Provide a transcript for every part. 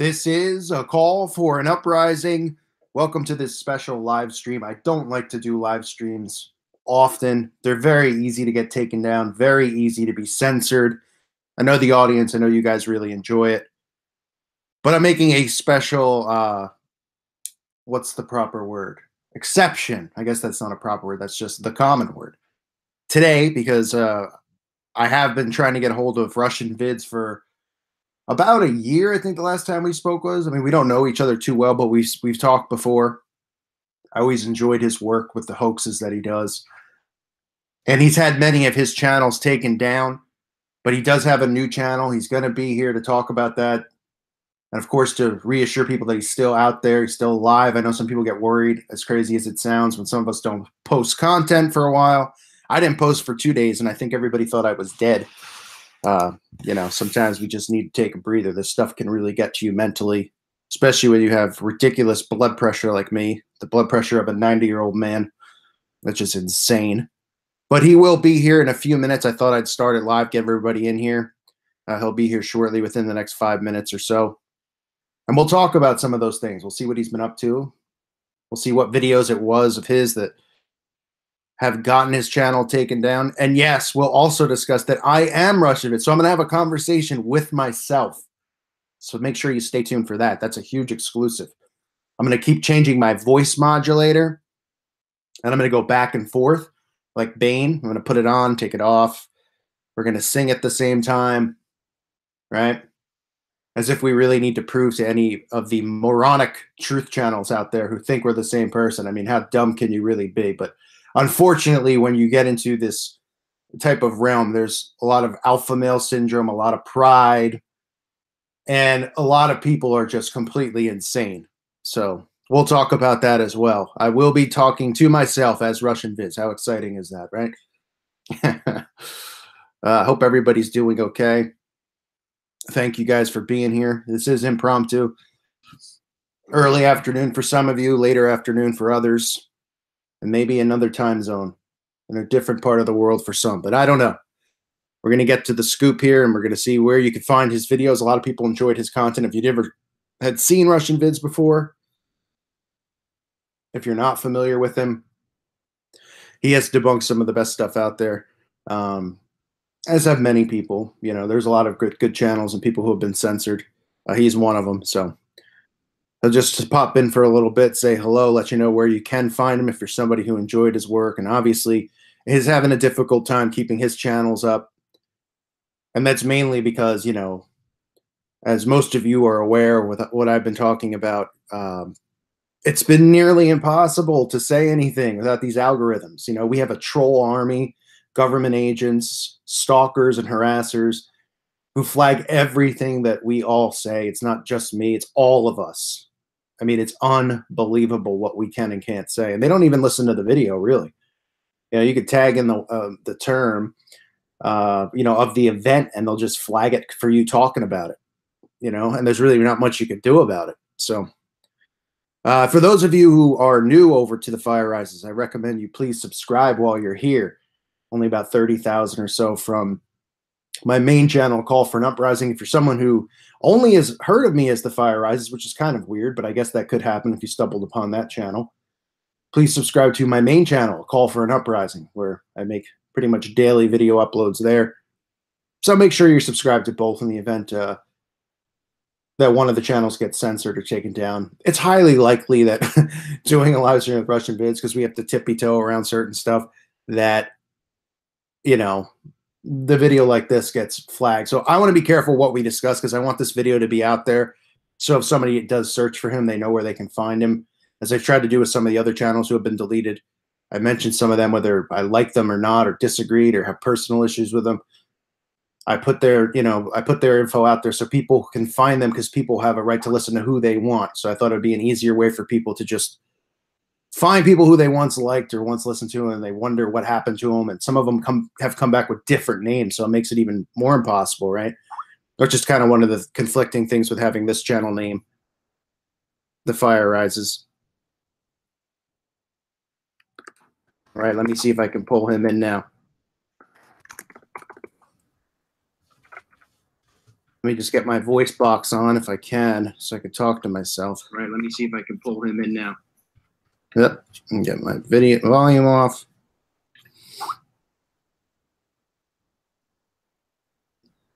This is a call for an uprising. Welcome to this special live stream. I don't like to do live streams often. They're very easy to get taken down, very easy to be censored. I know the audience, I know you guys really enjoy it. But I'm making a special, what's the proper word? Exception. I guess that's not a proper word. That's just the common word. Today, because I have been trying to get a hold of Russianvids for about a year. I think the last time we spoke was. I mean, we don't know each other too well, but we've talked before. I always enjoyed his work with the hoaxes that he does, and he's had many of his channels taken down. But he does have a new channel. He's going to be here to talk about that, and of course to reassure people that he's still out there. He's still alive. I know some people get worried, as crazy as it sounds, when some of us don't post content for a while. I didn't post for 2 days, and I think everybody thought I was dead. Sometimes we just need to take a breather. This stuff can really get to you mentally, especially when you have ridiculous blood pressure like me, the blood pressure of a 90-year-old man, which is insane. But he will be here in a few minutes. I thought I'd start it live, get everybody in here. He'll be here shortly within the next 5 minutes or so. And we'll talk about some of those things. We'll see what he's been up to. We'll see what videos it was of his that have gotten his channel taken down. And yes, we'll also discuss that I am Russianvids. So I'm going to have a conversation with myself. So make sure you stay tuned for that. That's a huge exclusive. I'm going to keep changing my voice modulator. And I'm going to go back and forth like Bane. I'm going to put it on, take it off. We're going to sing at the same time, right? As if we really need to prove to any of the moronic truth channels out there who think we're the same person. I mean, how dumb can you really be? But unfortunately, when you get into this type of realm, there's a lot of alpha male syndrome, a lot of pride, and a lot of people are just completely insane. So we'll talk about that as well. I will be talking to myself as Russianvids. How exciting is that, right? I hope everybody's doing okay. Thank you guys for being here. This is impromptu. Early afternoon for some of you, later afternoon for others, and maybe another time zone in a different part of the world for some, but I don't know. We're going to get to the scoop here, and we're going to see where you can find his videos. A lot of people enjoyed his content. If you never had seen Russianvids before, if you're not familiar with him, he has debunked some of the best stuff out there, as have many people. You know, there's a lot of good channels and people who have been censored. He's one of them, so I'll just pop in for a little bit, say hello, let you know where you can find him if you're somebody who enjoyed his work. And obviously is having a difficult time keeping his channels up. And that's mainly because, you know, as most of you are aware with what I've been talking about, it's been nearly impossible to say anything without these algorithms. You know, we have a troll army, government agents, stalkers, and harassers who flag everything that we all say. It's not just me, it's all of us. I mean, it's unbelievable what we can and can't say. And they don't even listen to the video, really. You know, you could tag in the term, you know, of the event, and they'll just flag it for you talking about it, you know, and there's really not much you could do about it. So for those of you who are new over to the Fire Rises, I recommend you please subscribe while you're here. Only about 30,000 or so from my main channel, Call for an Uprising. If you're someone who only has heard of me as the Fire Rises, which is kind of weird, but I guess that could happen if you stumbled upon that channel, please subscribe to my main channel, Call for an Uprising, where I make pretty much daily video uploads there. So make sure you're subscribed to both in the event that one of the channels gets censored or taken down. It's highly likely that doing a live stream with Russianvids, because we have to tippy-toe around certain stuff, that, you know, the video like this gets flagged. So I want to be careful what we discuss, because I want this video to be out there. So if somebody does search for him, they know where they can find him. As I've tried to do with some of the other channels who have been deleted. I mentioned some of them, whether I like them or not, or disagreed, or have personal issues with them. I put their, you know, I put their info out there so people can find them, because people have a right to listen to who they want. So I thought it would be an easier way for people to just find people who they once liked or once listened to, and they wonder what happened to them. And some of them have come back with different names, so it makes it even more impossible, right? Which is kind of one of the conflicting things with having this channel name, The Fire Rises. All right, let me see if I can pull him in now. Let me just get my voice box on if I can, so I can talk to myself. All right, let me see if I can pull him in now. Yep, and get my video volume off.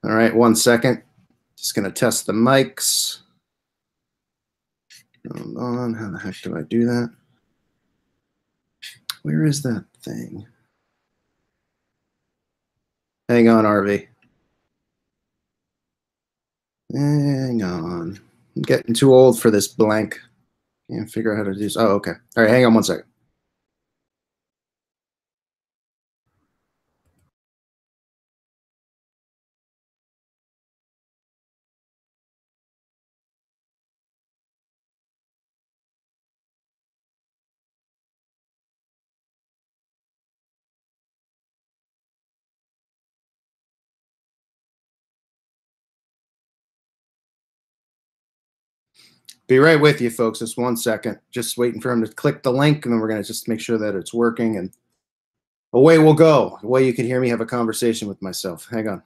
All right, 1 second. Just gonna test the mics. Hold on, how the heck do I do that? Where is that thing? Hang on, RV. Hang on. I'm getting too old for this blank. Can't figure out how to do this. Oh, okay. All right, hang on 1 second. Be right with you, folks. Just 1 second. Just waiting for him to click the link, and then we're going to just make sure that it's working, and away we'll go. The way you can hear me have a conversation with myself. Hang on.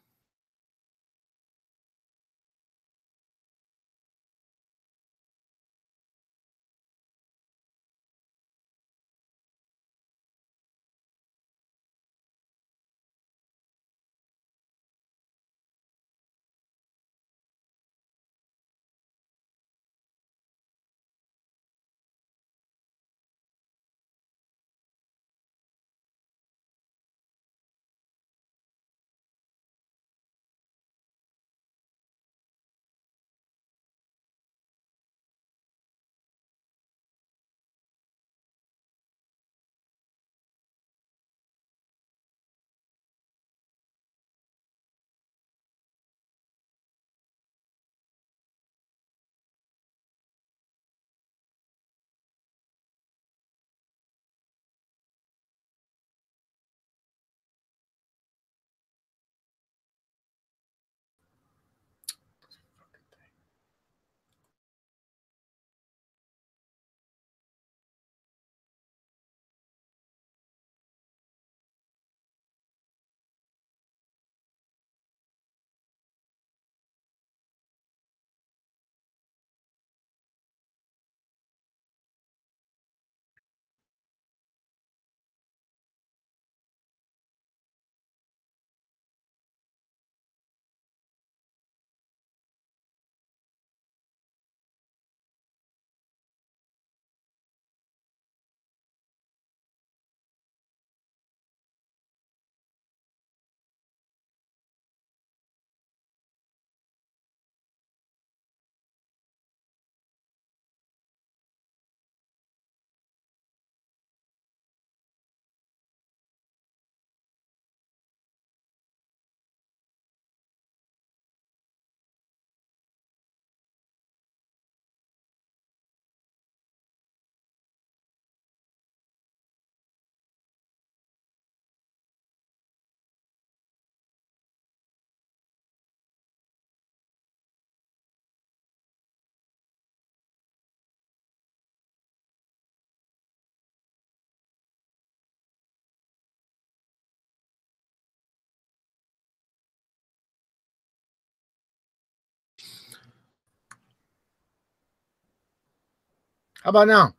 How about now?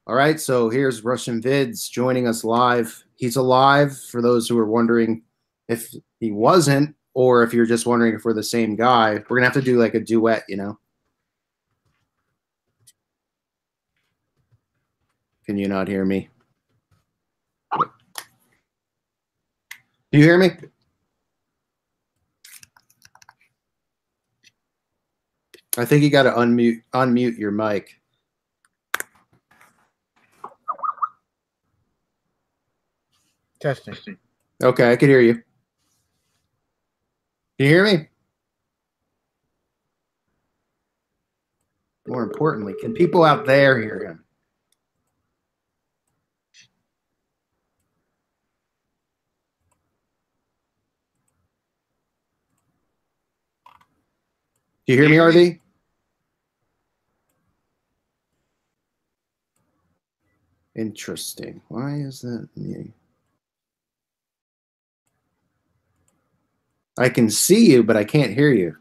All right, so here's Russianvids joining us live. He's alive, for those who are wondering if he wasn't, or if you're just wondering if we're the same guy. We're going to have to do like a duet, you know? Can you not hear me? Do you hear me? I think you got to unmute your mic. Testing. Okay, I can hear you. Can you hear me? More importantly, can people out there hear him? Do you hear me, RV? Interesting. Why is that me? I can see you, but I can't hear you.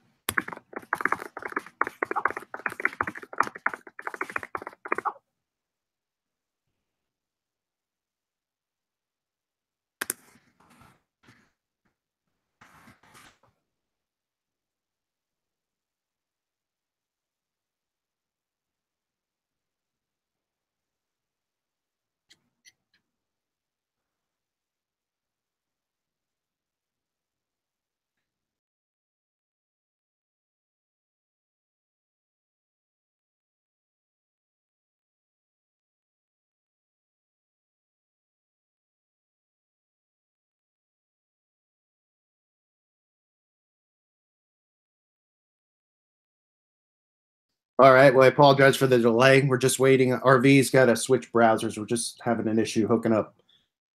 All right. Well, I apologize for the delay. We're just waiting. RV's got to switch browsers. We're just having an issue hooking up.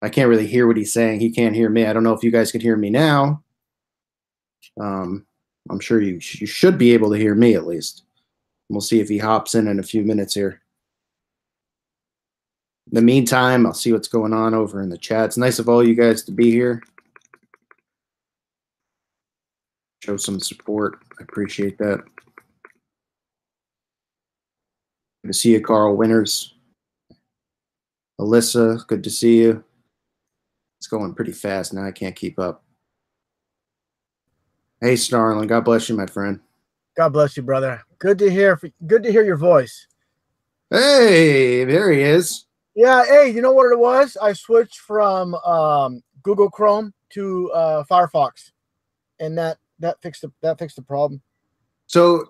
I can't really hear what he's saying. He can't hear me. I don't know if you guys can hear me now. I'm sure you should be able to hear me at least. We'll see if he hops in a few minutes here. In the meantime, I'll see what's going on over in the chat. It's nice of all you guys to be here. Show some support. I appreciate that. Good to see you, Carl Winters. Alyssa, good to see you. It's going pretty fast now. I can't keep up. Hey, Starling. God bless you, my friend. God bless you, brother. Good to hear your voice. Hey, there he is. Yeah, hey, you know what it was? I switched from Google Chrome to Firefox, and that fixed the problem. So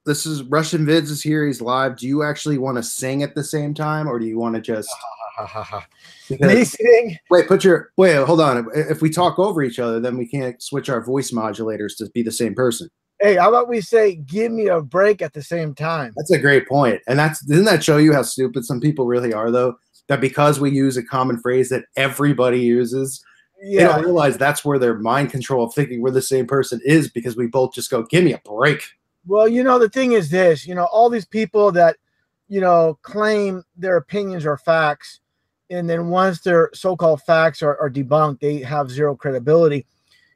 this is Russianvids is here. He's live. Do you actually want to sing at the same time, or do you want to just Me sing? Wait, hold on. If we talk over each other, then we can't switch our voice modulators to be the same person. Hey, how about we say "give me a break" at the same time? That's a great point. And doesn't that show you how stupid some people really are, though? That because we use a common phrase that everybody uses, they don't realize that's where their mind control of thinking we're the same person is, because we both just go, "Give me a break." Well, the thing is this, all these people that, claim their opinions are facts, and then once their so-called facts are debunked, they have zero credibility.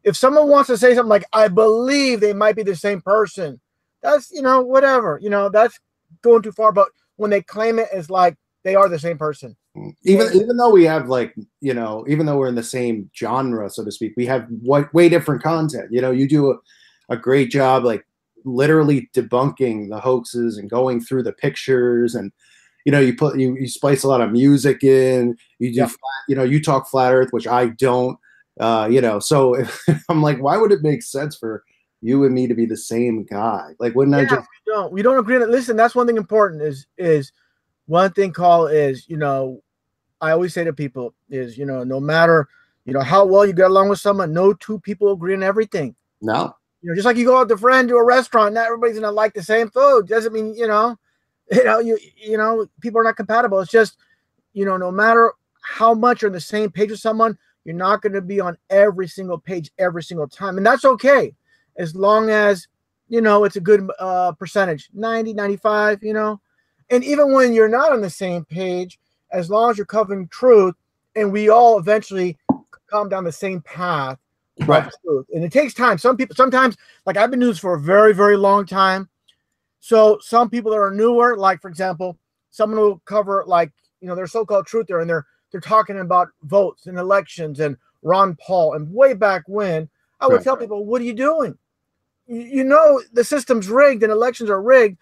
If someone wants to say something like, I believe they might be the same person, that's, whatever, that's going too far. But when they claim it as like they are the same person. Even though we have even though we're in the same genre, so to speak, we have way different content. You do a great job, like literally debunking the hoaxes and going through the pictures, and you splice a lot of music in. You do you talk flat earth, which I don't. So I'm like, why would it make sense for you and me to be the same guy? Like, wouldn't I just we don't agree on it. Listen, that's one thing important is one thing, Carl, is I always say to people is no matter how well you get along with someone, no two people agree on everything. No. Just like you go out with a friend to a restaurant, not everybody's gonna like the same food. Doesn't mean people are not compatible. It's just no matter how much you're on the same page with someone, you're not going to be on every single page every single time, and that's okay as long as it's a good percentage, 90, 95. And even when you're not on the same page, as long as you're covering truth, and we all eventually come down the same path. Right. And it takes time. Some people, sometimes, like I've been doing this for a very, very long time. So some people that are newer, like for example, someone will cover their so-called truther, and they're talking about votes and elections and Ron Paul. And way back when, I would tell people, what are you doing? The system's rigged and elections are rigged.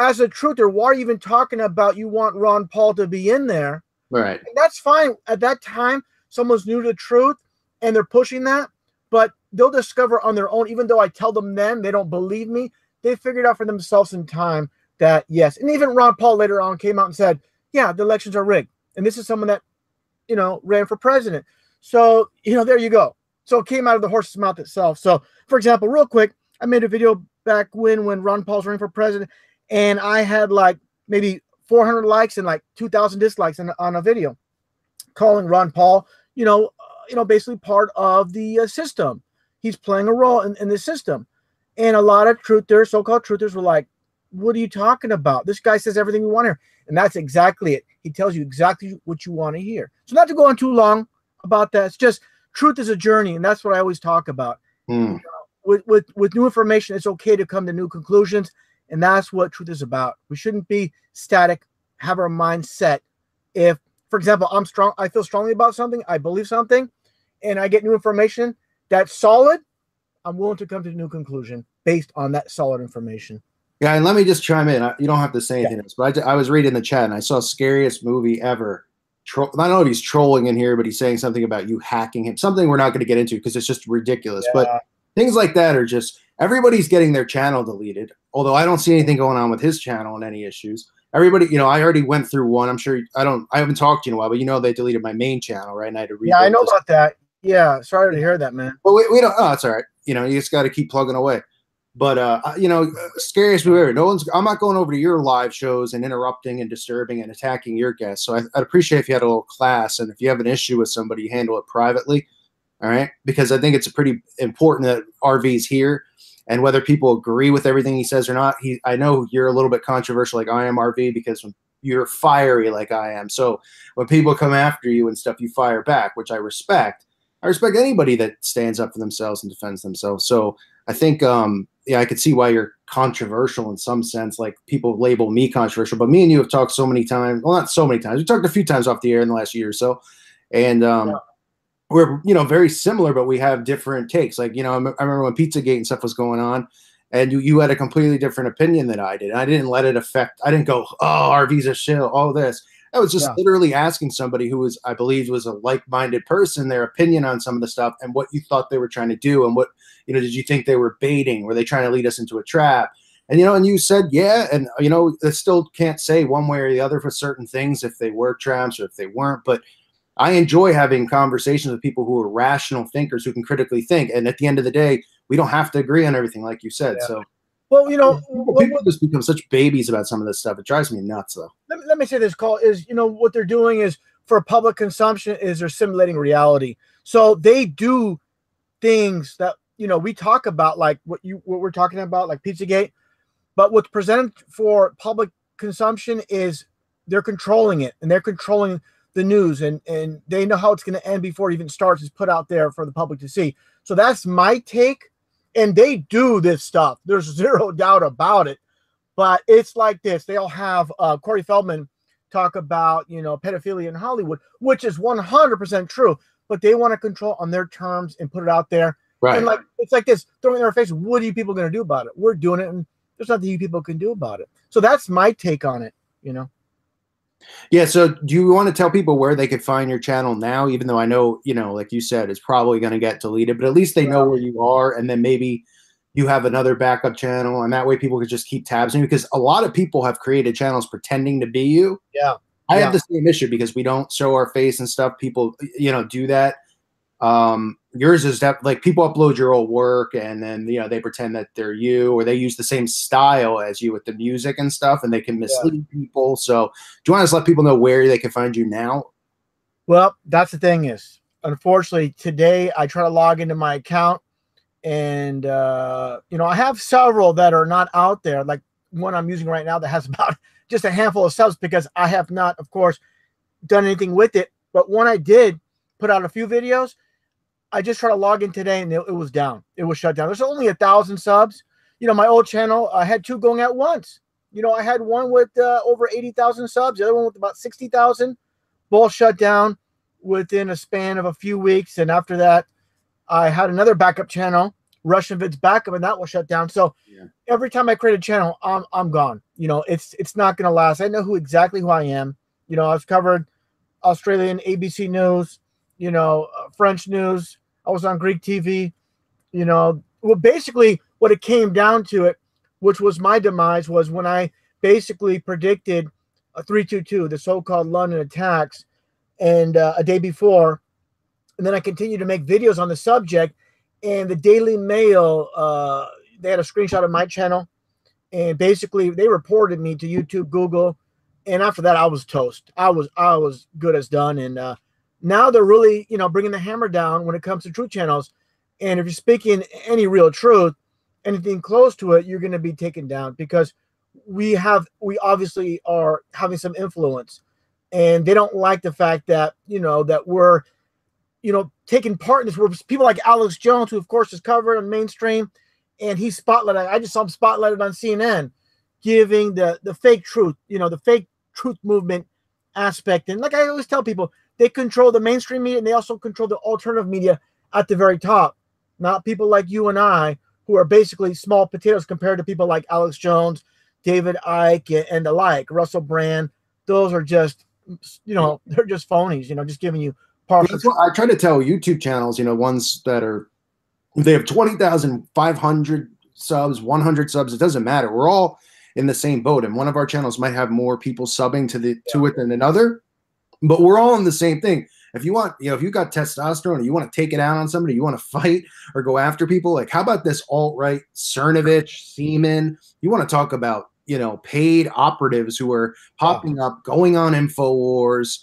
As a truther, why are you even talking about you want Ron Paul to be in there? Right. And that's fine. At that time, someone's new to the truth and they're pushing that, but they'll discover on their own, even though I tell them then, they don't believe me. They figured out for themselves in time that yes. And even Ron Paul later on came out and said, yeah, the elections are rigged. And this is someone that, ran for president. So, there you go. So it came out of the horse's mouth itself. So, for example, real quick, I made a video back when Ron Paul's running for president, and I had like maybe 400 likes and like 2,000 dislikes on a video calling Ron Paul, basically part of the system. He's playing a role in the system. And a lot of truthers, so-called truthers, were like, what are you talking about? This guy says everything we want to hear. And that's exactly it. He tells you exactly what you want to hear. So not to go on too long about that. It's just truth is a journey. And that's what I always talk about. Hmm. With new information, it's okay to come to new conclusions, and that's what truth is about. We shouldn't be static, have our mind set. If, for example, I feel strongly about something, I believe something, and I get new information that's solid, I'm willing to come to a new conclusion based on that solid information. Yeah, and let me just chime in. You don't have to say anything Yeah. else, but I was reading the chat and I saw scariest movie ever. I don't know if he's trolling in here, but he's saying something about you hacking him. Something we're not going to get into because it's just ridiculous. Yeah. But things like that are just everybody's getting their channel deleted. Although I don't see anything going on with his channel and any issues. Everybody, I already went through one. I'm sure I haven't talked to you in a while, but they deleted my main channel, right? And I had to rebuild. Yeah, I know about that. Yeah, sorry to hear that, man. But we don't. Oh, it's all right. You just got to keep plugging away. But scariest movie ever. I'm not going over to your live shows and interrupting and disturbing and attacking your guests. So I'd appreciate if you had a little class, and if you have an issue with somebody, you handle it privately. All right, because I think it's pretty important that RV's here, and whether people agree with everything he says or not. I know you're a little bit controversial, like I am, RV, because you're fiery like I am. So when people come after you and stuff, you fire back, which I respect. I respect anybody that stands up for themselves and defends themselves. So I think, I could see why you're controversial in some sense. Like people label me controversial, but me and you have talked so many times. Well, not so many times. We talked a few times off the air in the last year or so, and we're very similar, but we have different takes. Like I remember when Pizzagate and stuff was going on, and you had a completely different opinion than I did. And I didn't let it affect. I didn't go, oh, RV's a shill, all this. I was just literally asking somebody who I believed was a like-minded person, their opinion on some of the stuff and what you thought they were trying to do. And what, did you think they were baiting? Were they trying to lead us into a trap? And, and you said, yeah. And, I still can't say one way or the other for certain things, if they were traps or if they weren't. But I enjoy having conversations with people who are rational thinkers who can critically think. And at the end of the day, we don't have to agree on everything, like you said. Yeah. So. Well, people just become such babies about some of this stuff. It drives me nuts, though. Let me say this, Cole, is, what they're doing is for public consumption is they're simulating reality. So they do things that, we talk about, like what we're talking about, like Pizzagate, but what's presented for public consumption is they're controlling it, and they're controlling the news, and they know how it's going to end before it even starts. It's put out there for the public to see. So that's my take. And they do this stuff. There's zero doubt about it. But it's like this. They'll have Corey Feldman talk about, pedophilia in Hollywood, which is 100% true. But they want to control on their terms and put it out there. Right. And it's like this, throwing in our face, what are you people going to do about it? We're doing it, and there's nothing you people can do about it. So that's my take on it, Yeah, so do you want to tell people where they could find your channel now, even though I know, like you said, it's probably going to get deleted, but at least they know where you are, and then maybe you have another backup channel, and that way people could just keep tabs on you, because a lot of people have created channels pretending to be you. Yeah. I have the same issue because we don't show our face and stuff. People, do that. Yours is that, like, people upload your old work and then, they pretend that they're you, or they use the same style as you with the music and stuff, and they can mislead people. So do you want to just let people know where they can find you now? Well, that's the thing is, unfortunately, today I try to log into my account, and, I have several that are not out there, like one I'm using right now that has about just a handful of subs, because I have not, of course, done anything with it. But when I did put out a few videos, I just tried to log in today, and it was down. It was shut down. There's only 1,000 subs. My old channel, I had two going at once. I had one with over 80,000 subs, the other one with about 60,000. Both shut down within a span of a few weeks. And after that, I had another backup channel, Russianvids backup, and that was shut down. So every time I create a channel, I'm gone. It's not going to last. I know exactly who I am. I've covered Australian ABC News, French news. I was on Greek TV. Well, basically what it came down to it, which was my demise, was when I basically predicted a 322, the so-called London attacks, and a day before. And then I continued to make videos on the subject, and the Daily Mail, they had a screenshot of my channel, and basically they reported me to YouTube, Google, and after that I was toast. I was good as done. And now they're really, bringing the hammer down when it comes to truth channels. And if you're speaking any real truth, anything close to it, you're going to be taken down, because we obviously are having some influence, and they don't like the fact that, that we're taking part in this, where people like Alex Jones, who of course is covered on mainstream, and he's spotlighted. I just saw him spotlighted on CNN, giving the fake truth, the fake truth movement aspect. And like I always tell people, they control the mainstream media and they also control the alternative media at the very top. Not people like you and I, who are basically small potatoes compared to people like Alex Jones, David Icke, and the like, Russell Brand. Those are just, they're just phonies, just giving you partial. That's what I try to tell YouTube channels, ones that they have 20,500 subs, 100 subs, it doesn't matter. We're all in the same boat, and one of our channels might have more people subbing to it than another, but we're all in the same thing. If you want, if you got testosterone and you want to take it out on somebody, you want to fight or go after people, like how about this alt-right Cernovich, Seaman? You want to talk about, paid operatives who are popping up, going on InfoWars,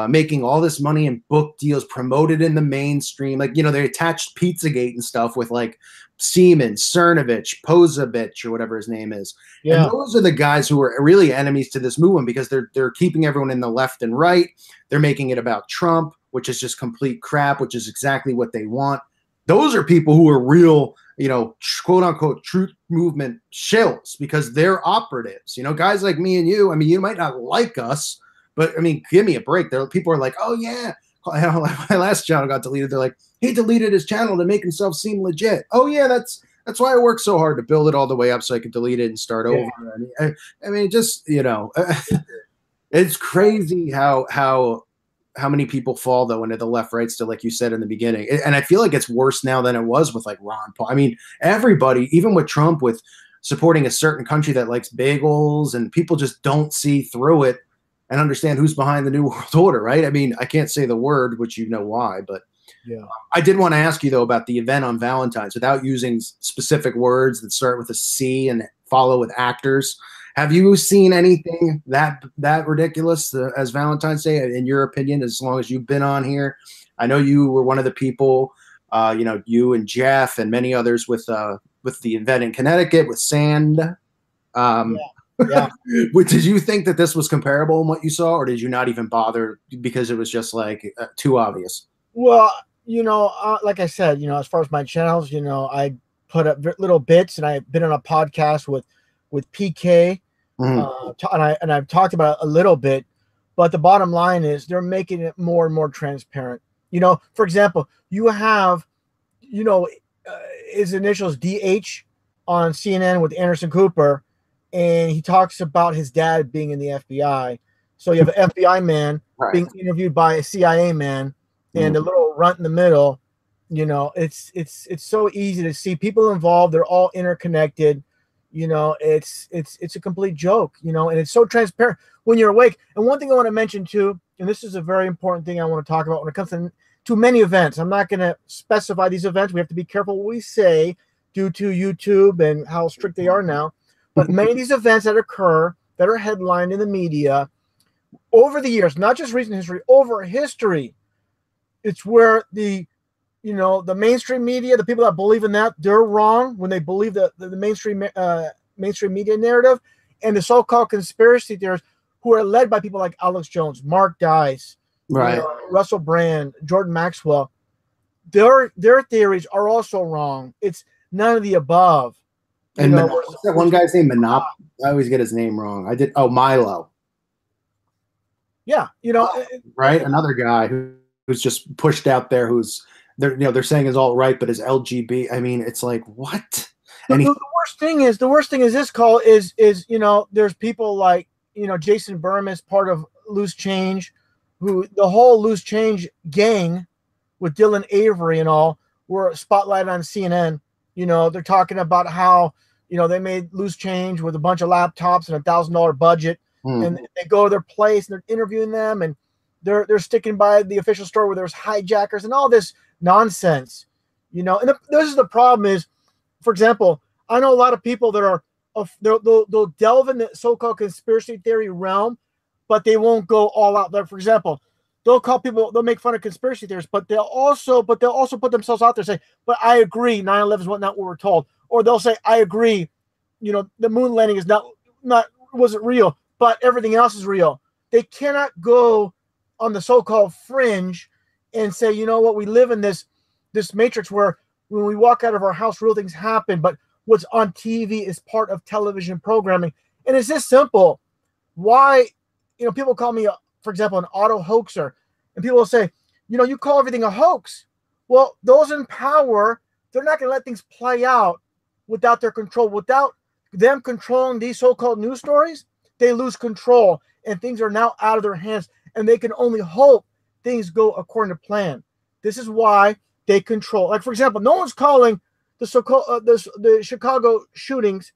making all this money in book deals, promoted in the mainstream. Like, they attached Pizzagate and stuff with like Seaman, Cernovich, Posavich, or whatever his name is. Yeah. And those are the guys who are really enemies to this movement, because they're keeping everyone in the left and right. They're making it about Trump, which is just complete crap, which is exactly what they want. Those are people who are real, quote unquote, truth movement shills, because they're operatives. Guys like me and you, I mean, you might not like us, but I mean, give me a break. People are like, oh yeah, my last channel got deleted. They're like, he deleted his channel to make himself seem legit. Oh yeah, that's why I worked so hard to build it all the way up so I could delete it and start over. I mean, just it's crazy how many people fall though into the left right still, like you said in the beginning. And I feel like it's worse now than it was with like Ron Paul. I mean, everybody, even with Trump, with supporting a certain country that likes bagels, and people just don't see through it and understand who's behind the New World Order, right? I mean, I can't say the word, which you know why, but yeah. I did want to ask you though about the event on Valentine's, without using specific words that start with a C and follow with actors. Have you seen anything that ridiculous as Valentine's Day, in your opinion, as long as you've been on here? I know you were one of the people, you and Jeff and many others with the event in Connecticut with Sand. Yeah. Did you think that this was comparable in what you saw, or did you not even bother because it was just like too obvious? Well, like I said, as far as my channels, I put up little bits, and I've been on a podcast with PK, and I've talked about it a little bit, but the bottom line is they're making it more and more transparent. For example, you have, his initials DH on CNN with Anderson Cooper, and he talks about his dad being in the FBI. So you have an FBI man being interviewed by a CIA man, and the little runt in the middle. It's so easy to see people involved. They're all interconnected. It's a complete joke. And it's so transparent when you're awake. And one thing I want to mention too, and this is a very important thing I want to talk about when it comes to many events. I'm not going to specify these events. We have to be careful what we say due to YouTube and how strict they are now. But many of these events that occur, that are headlined in the media over the years, not just recent history, over history, it's where the mainstream media, the people that believe in that, they're wrong when they believe the mainstream media narrative, and the so-called conspiracy theorists who are led by people like Alex Jones, Mark Dice, Russell Brand, Jordan Maxwell. Their theories are also wrong. It's none of the above. And what's that one guy's name? Monop. I always get his name wrong. Milo. Yeah, right. Another guy who's just pushed out there, they're saying is all right, but is LGB. I mean, it's like, what? And the worst thing is this call is there's people like Jason Burmis, part of Loose Change, who the whole Loose Change gang with Dylan Avery and all were spotlighted on CNN. They're talking about how they made Loose Change with a bunch of laptops and $1,000 budget, and they go to their place and they're interviewing them, and they're sticking by the official story where there's hijackers and all this nonsense, And this is the problem is, for example, I know a lot of people that are they'll delve in the so-called conspiracy theory realm, but they won't go all out there. For example, they'll make fun of conspiracy theorists, but they'll also put themselves out there and say, but I agree, 9/11 is not what we're told. Or they'll say, I agree, the moon landing is wasn't real, but everything else is real. They cannot go on the so-called fringe and say, you know what, we live in this matrix where when we walk out of our house, real things happen, but what's on TV is part of television programming. And it's this simple. Why, people call me, for example, an auto hoaxer, and people will say, you call everything a hoax. Well, those in power, they're not going to let things play out without their control. Without them controlling these so-called news stories, they lose control, and things are now out of their hands, and they can only hope things go according to plan. This is why they control. Like, for example, no one's calling the so-called the Chicago shootings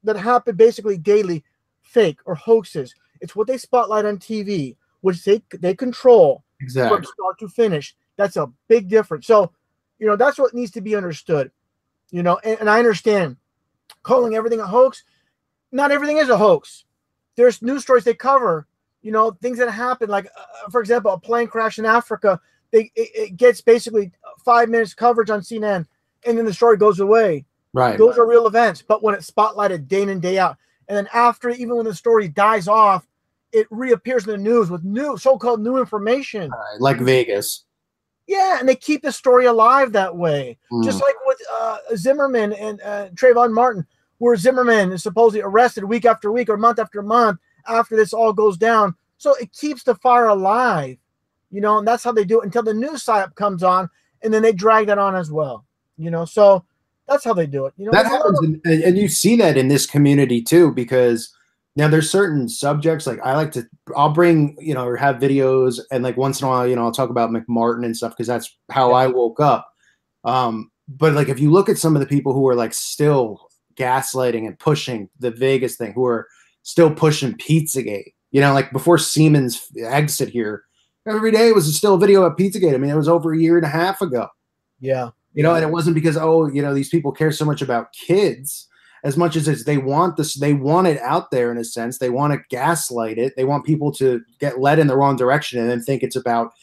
that happen basically daily fake or hoaxes. It's what they spotlight on TV, which they control Exactly. from start to finish. That's a big difference. So, that's what needs to be understood. And I understand calling everything a hoax. Not everything is a hoax. There's news stories they cover, things that happen. Like, for example, a plane crash in Africa. It gets basically 5 minutes coverage on CNN, and then the story goes away. Right. Those are real events. But when it's spotlighted day in and day out, and then after, even when the story dies off, it reappears in the news with new so-called new information. Right. Like Vegas. Yeah, and they keep the story alive that way. Just like with Zimmerman and Trayvon Martin, where Zimmerman is supposedly arrested week after week or month after month after this all goes down. So it keeps the fire alive, and that's how they do it until the news psyop comes on, and then they drag that on as well, So that's how they do it. That happens, and you see that in this community too, because now there's certain subjects like I'll bring, or have videos, and like once in a while, I'll talk about McMartin and stuff because that's how I woke up. But like if you look at some of the people who are like still gaslighting and pushing the Vegas thing, who are still pushing Pizzagate, like before Siemens exit here, every day was still a video of Pizzagate. I mean, it was over a year and a half ago. Yeah. And it wasn't because, these people care so much about kids as much as they want this. They want it out there in a sense. They want to gaslight it. They want people to get led in the wrong direction and then think it's about,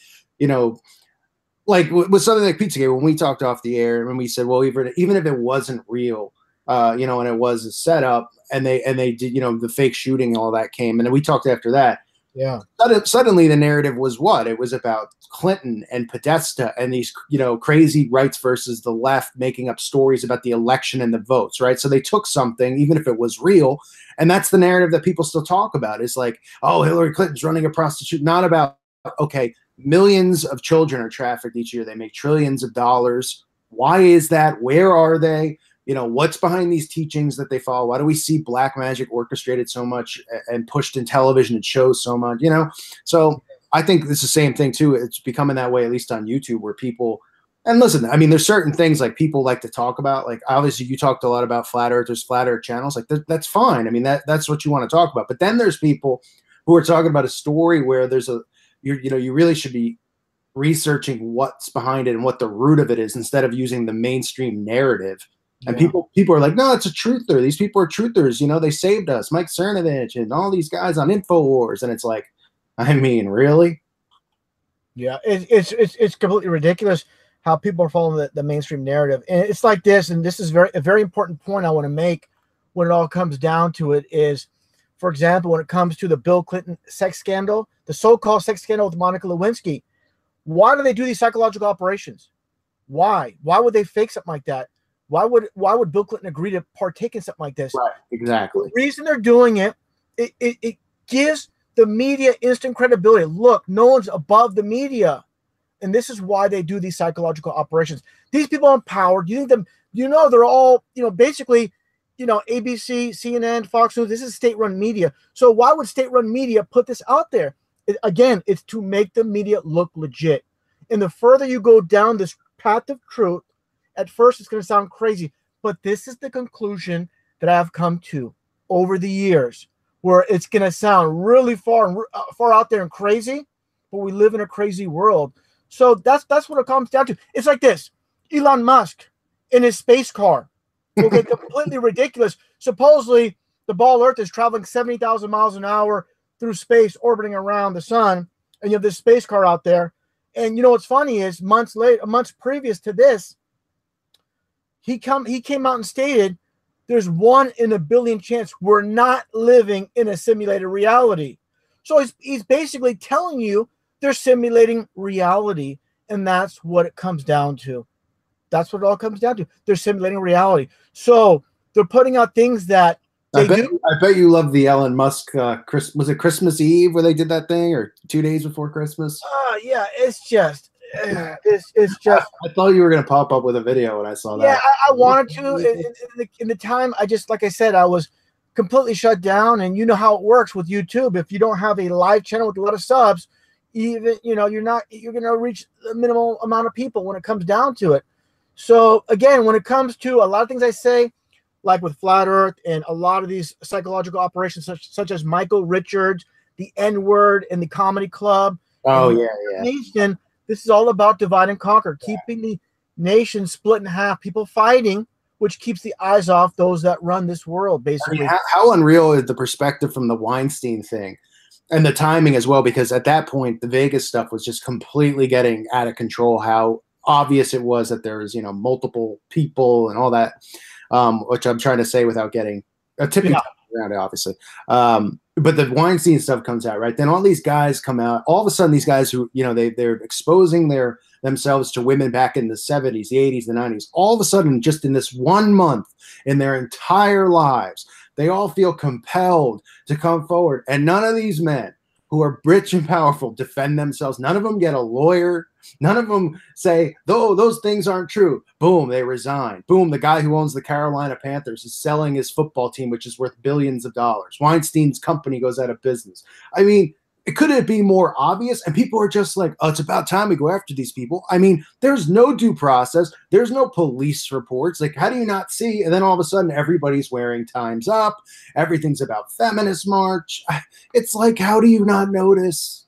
like with something like Pizzagate, when we talked off the air and we said, well, even if it wasn't real, and it was a setup and they did, the fake shooting and all that came. And then we talked after that. Yeah. Suddenly the narrative was what? It was about Clinton and Podesta and these, crazy rights versus the left making up stories about the election and the votes, right? So they took something, even if it was real, and that's the narrative that people still talk about. It's like, oh, Hillary Clinton's running a prostitute, not about, okay, millions of children are trafficked each year. They make trillions of dollars. Why is that? Where are they? What's behind these teachings that they follow? Why do we see black magic orchestrated so much and pushed in television and shows so much, So I think it's the same thing too. It's becoming that way, at least on YouTube, where people, and listen, I mean, there's certain things like people like to talk about. Like obviously you talked a lot about flat earthers, flat earth channels. Like that's fine. I mean, that's what you want to talk about. But then there's people who are talking about a story where there's you really should be researching what's behind it and what the root of it is instead of using the mainstream narrative. And people are like, no, it's a truther. These people are truthers. They saved us. Mike Cernovich and all these guys on InfoWars. And it's like, I mean, really? Yeah, it's completely ridiculous how people are following the mainstream narrative. And it's like this, and this is a very important point I want to make when it all comes down to it is, for example, when it comes to the Bill Clinton sex scandal, the so-called sex scandal with Monica Lewinsky, why do they do these psychological operations? Why? Why would they fake something like that? Why would Bill Clinton agree to partake in something like this? Right, exactly. The reason they're doing it gives the media instant credibility. Look, no one's above the media. And this is why they do these psychological operations. These people are empowered. You think them, they're all, basically, ABC, CNN, Fox News, this is state-run media. So why would state-run media put this out there? Again, it's to make the media look legit. And the further you go down this path of truth, at first it's going to sound crazy, but this is the conclusion that I've come to over the years, where it's going to sound really far out there and crazy, but we live in a crazy world. So that's what it comes down to. It's like this. Elon Musk in his space car will get completely ridiculous. Supposedly, the ball Earth is traveling 70,000 miles an hour through space, orbiting around the sun, and you have this space car out there. And what's funny is months previous to this, he came out and stated there's 1 in a billion chance we're not living in a simulated reality. So he's basically telling you they're simulating reality. And that's what it comes down to. That's what it all comes down to. They're simulating reality. So they're putting out things that they do. I bet you love the Elon Musk. Was it Christmas Eve where they did that thing, or 2 days before Christmas? Yeah, it's just, it's just. I thought you were gonna pop up with a video when I saw that. Yeah, I wanted to. In the time, like I said, I was completely shut down, and you know how it works with YouTube. If you don't have a live channel with a lot of subs, even you're gonna reach the minimal amount of people when it comes down to it. So again, when it comes to a lot of things I say, like with Flat Earth and a lot of these psychological operations, such as Michael Richards, the N-word, and the Comedy Club. Oh yeah. Nation. This is all about divide and conquer, keeping the nation split in half, people fighting, which keeps the eyes off those that run this world, basically. I mean, how unreal is the perspective from the Weinstein thing? And the timing as well, because at that point, the Vegas stuff was just completely getting out of control. How obvious it was that there was, multiple people and all that, which I'm trying to say without getting a tipping around it, obviously. But the Weinstein stuff comes out, right? Then all these guys come out. All of a sudden, these guys who, they're exposing themselves to women back in the 70s, the 80s, the 90s. All of a sudden, just in this 1 month in their entire lives, they all feel compelled to come forward. And none of these men who are rich and powerful defend themselves. None of them get a lawyer. None of them say, "Oh, those things aren't true." Boom, they resign. Boom, the guy who owns the Carolina Panthers is selling his football team, which is worth billions of dollars. Weinstein's company goes out of business. I mean, could it be more obvious? And people are just like, "Oh, it's about time we go after these people." I mean, there's no due process. There's no police reports. Like, how do you not see? And then all of a sudden, everybody's wearing Time's Up. Everything's about feminist march. It's like, how do you not notice?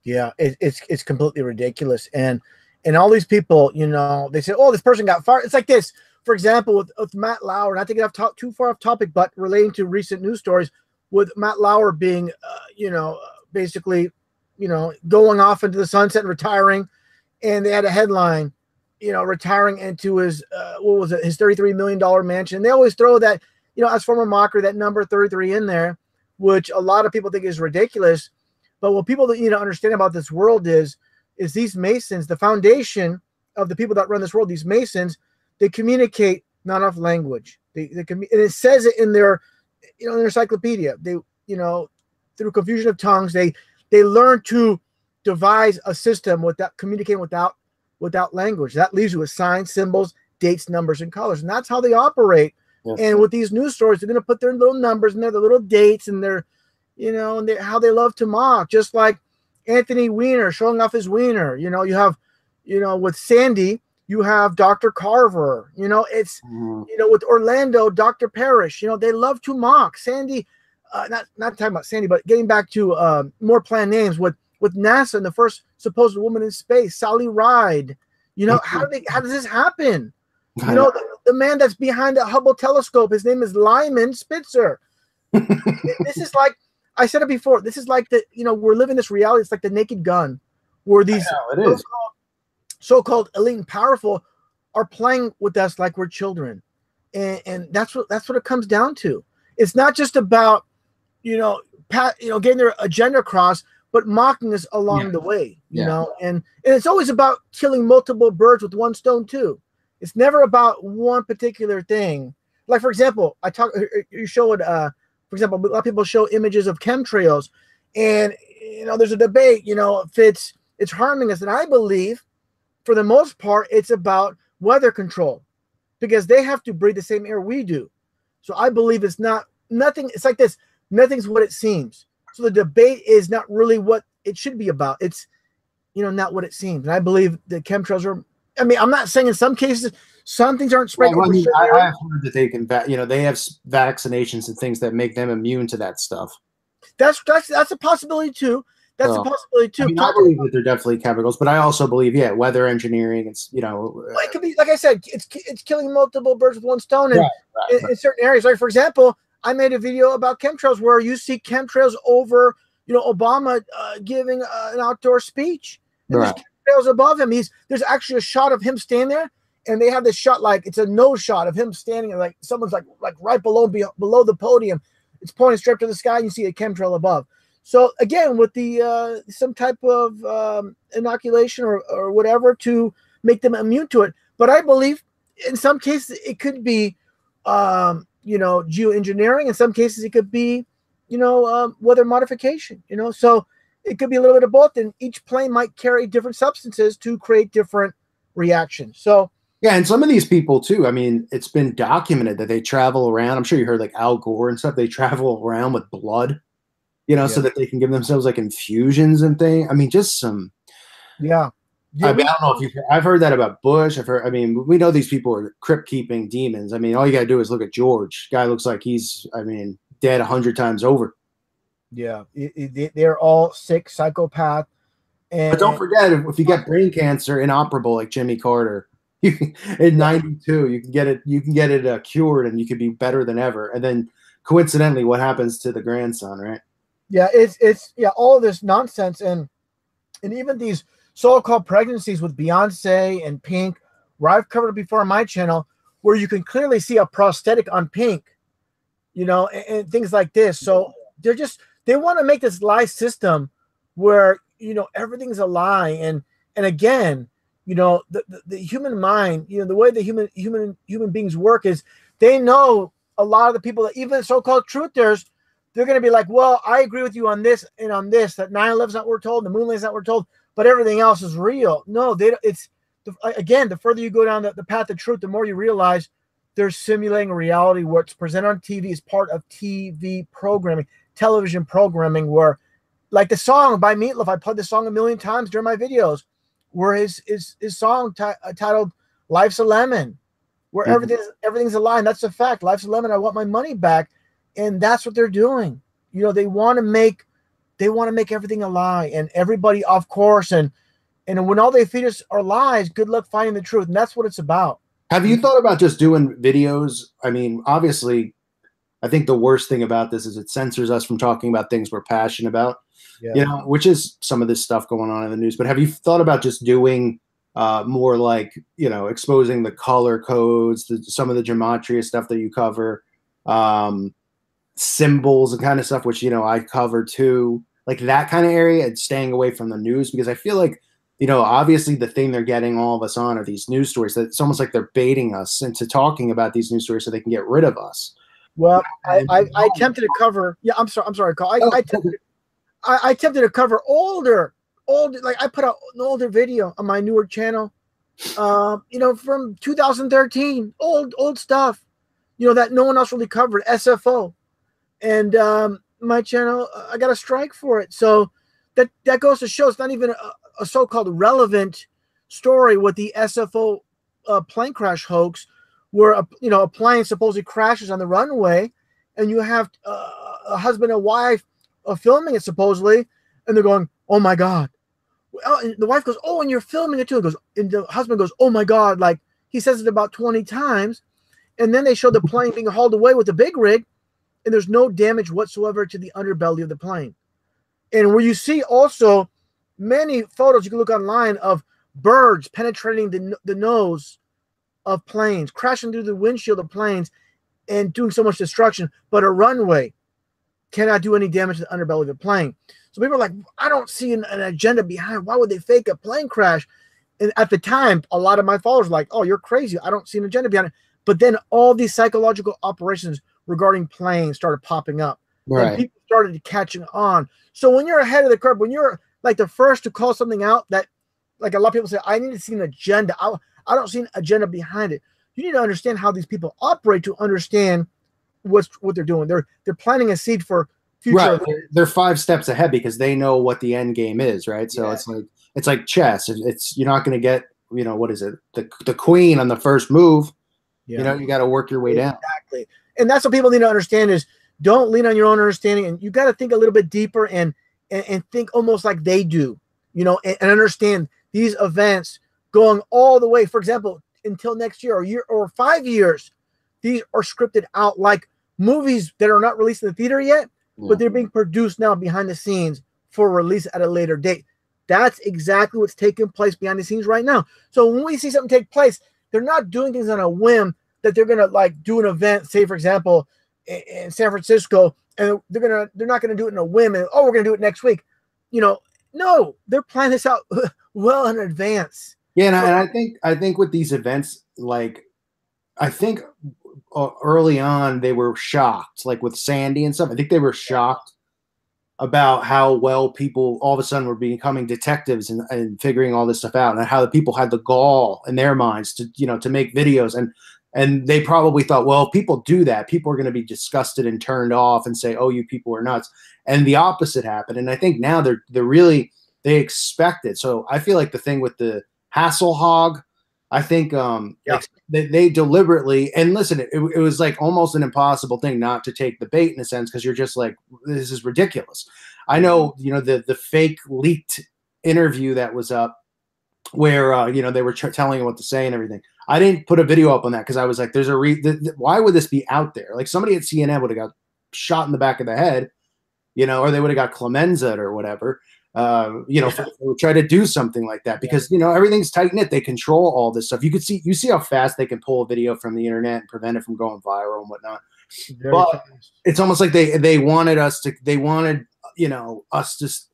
Yeah, it's completely ridiculous. And all these people, they say, "Oh, this person got fired." It's like this, for example, with Matt Lauer, not to get too far off topic, but relating to recent news stories, with Matt Lauer being, basically, going off into the sunset and retiring. And they had a headline, retiring into his, his $33 million mansion. And they always throw that, as former mocker, that number 33 in there, which a lot of people think is ridiculous. But what people need to understand about this world is these Masons, the foundation of the people that run this world, these Masons, they communicate not enough language. And it says it in their, in their encyclopedia. They, through confusion of tongues, they learn to devise a system without communicating without language. That leaves you with signs, symbols, dates, numbers, and colors. And that's how they operate. Yes. And with these news stories, they're going to put their little numbers in there, their little dates, and their, and how they love to mock, just like Anthony Weiner showing off his wiener. You have, with Sandy, you have Dr. Carver. It's, with Orlando, Dr. Parrish. They love to mock Sandy. Not talking about Sandy, but getting back to more planned names with NASA and the first supposed woman in space, Sally Ride. How does this happen? The man that's behind the Hubble telescope, his name is Lyman Spitzer. This is like, I said it before, this is like we're living this reality. It's like the Naked Gun, where these so-called elite and powerful are playing with us like we're children. And that's what it comes down to. It's not just about, getting their agenda across, but mocking us along the way, and it's always about killing multiple birds with one stone too. It's never about one particular thing. Like, for example, you showed, for example, a lot of people show images of chemtrails, and there's a debate, if it's harming us. And I believe, for the most part, it's about weather control, because they have to breathe the same air we do. So I believe it's nothing. It's like this: nothing's what it seems. So the debate is not really what it should be about. It's, not what it seems. And I believe the chemtrails are. I mean, I'm not saying in some cases some things aren't spreading. Well, I have heard that they can, they have vaccinations and things that make them immune to that stuff. That's a possibility too. That's a possibility too. I mean, I believe that they're definitely chemicals, but I also believe, weather engineering. It's it could be, like I said, it's killing multiple birds with one stone, and in certain areas. Like, for example, I made a video about chemtrails where you see chemtrails over, Obama giving an outdoor speech. And there's chemtrails above him. There's actually a shot of him standing there, and they have this shot, like it's a nose shot of him standing, like someone's like right below the podium. It's pointing straight to the sky, and you see a chemtrail above. So again, with the some type of inoculation or whatever to make them immune to it. But I believe in some cases it could be, geoengineering. In some cases it could be, weather modification. So it could be a little bit of both, and each plane might carry different substances to create different reactions. So yeah, and some of these people too. I mean, it's been documented that they travel around. I'm sure you heard like Al Gore and stuff. They travel around with blood, so that they can give themselves like infusions and things. I mean, just some. Yeah. I don't know if I've heard that about Bush. I mean, we know these people are crypt keeping demons. I mean, all you got to do is look at George. Guy looks like he's, dead 100 times over. Yeah. They're all sick, psychopath. But don't forget, if you get brain cancer, inoperable like Jimmy Carter, in 92, you can get it cured, and you could be better than ever. And then coincidentally, what happens to the grandson, right? Yeah, it's all of this nonsense, and even these so-called pregnancies with Beyonce and Pink, where I've covered it before on my channel, where you can clearly see a prosthetic on Pink, and things like this. So they want to make this lie system where everything's a lie, and again, the human mind, the way the human beings work is they know a lot of the people that even so-called truthers, they're going to be like, well, I agree with you on this and on this, that 9/11's not what we're told, the moon landing's not what we're told, but everything else is real. No, again, the further you go down the path of truth, the more you realize they're simulating a reality. What's presented on TV is part of TV programming, television programming, where, like the song by Meatloaf, I played the song a million times during my videos, where his song titled "Life's a Lemon," where everything's a lie, and that's a fact. Life's a lemon. I want my money back, and that's what they're doing. They want to make everything a lie, and everybody off course, and when all they feed us are lies, good luck finding the truth, and that's what it's about. Have you thought about just doing videos? I mean, obviously, I think the worst thing about this is it censors us from talking about things we're passionate about. Yeah. Which is some of this stuff going on in the news. But have you thought about just doing more like, exposing the color codes, some of the gematria stuff that you cover, symbols and kind of stuff, which, I cover too, like that kind of area, and staying away from the news? Because I feel like, obviously the thing they're getting all of us on are these news stories, that it's almost like they're baiting us into talking about these news stories so they can get rid of us. Well, I attempted to cover. Yeah, I'm sorry, Carl. I attempted to cover older, like I put out an older video on my newer channel, from 2013, old stuff, that no one else really covered, SFO, and my channel, I got a strike for it. So that goes to show it's not even a so-called relevant story with the SFO plane crash hoax, where a plane supposedly crashes on the runway, and you have a husband and wife filming it supposedly, and they're going, "Oh my God!" And the wife goes, "Oh, and you're filming it too." And the husband goes, "Oh my God!" Like he says it about 20 times, and then they show the plane being hauled away with the big rig, and there's no damage whatsoever to the underbelly of the plane. And where you see also many photos, you can look online, of birds penetrating the nose of planes, crashing through the windshield of planes, and doing so much destruction, but a runway cannot do any damage to the underbelly of the plane. So people are like, I don't see an agenda behind. Why would they fake a plane crash? And at the time, a lot of my followers were like, oh, you're crazy. I don't see an agenda behind it. But then all these psychological operations regarding planes started popping up. Right. And people started catching on. So when you're ahead of the curve, when you're like the first to call something out, that, like a lot of people say, I need to see an agenda. I don't see an agenda behind it. You need to understand how these people operate to understand what they're doing. They're planting a seed for future. Right. They're 5 steps ahead because they know what the end game is, right? So it's like chess. It's you're not going to get, what is it? The queen on the first move. Yeah. You got to work your way down. Exactly. And that's what people need to understand is don't lean on your own understanding, and you got to think a little bit deeper and think almost like they do, and understand these events going all the way, for example, until next year or year or 5 years. These are scripted out like movies that are not released in the theater yet, but they're being produced now behind the scenes for release at a later date. That's exactly what's taking place behind the scenes right now. So when we see something take place, they're not doing things on a whim that they're going to like do an event, say, for example, in San Francisco, and they're not gonna do it in a whim. And, oh, we're gonna do it next week. No, they're planning this out well in advance. Yeah, and I think with these events, like I think early on they were shocked, like with Sandy and stuff. I think they were shocked about how well people all of a sudden were becoming detectives and figuring all this stuff out, and how the people had the gall in their minds to to make videos, and they probably thought, well, if people do that, people are going to be disgusted and turned off and say, oh, you people are nuts. And the opposite happened. And I think now they expect it. So I feel like the thing with the Hasselhog, I think they deliberately, and listen, it was like almost an impossible thing not to take the bait in a sense, because you're just like, this is ridiculous. I know, the fake leaked interview that was up where they were telling him what to say and everything. I didn't put a video up on that because I was like, there's why would this be out there? Like somebody at CNN would have got shot in the back of the head, or they would have got Clemenza or whatever. Try to do something like that because everything's tight knit. They control all this stuff. You see how fast they can pull a video from the internet and prevent it from going viral and whatnot. But it's almost like they wanted us to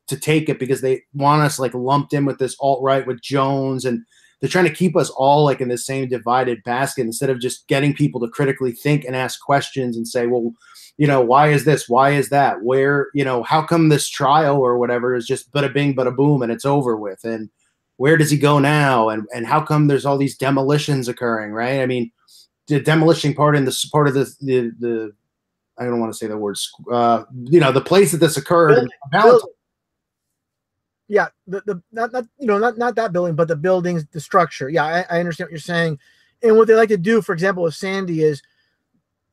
take it because they want us like lumped in with this alt-right with Jones, and they're trying to keep us all like in the same divided basket instead of just getting people to critically think and ask questions and say, well, why is this? Why is that? Where, how come this trial or whatever is just bada bing, bada boom, and it's over with? And where does he go now? And how come there's all these demolitions occurring, right? I mean, the demolition part in the part of the I don't want to say the words, the place that this occurred. Yeah, not that building, but the buildings, the structure. Yeah, I understand what you're saying. And what they like to do, for example, with Sandy is,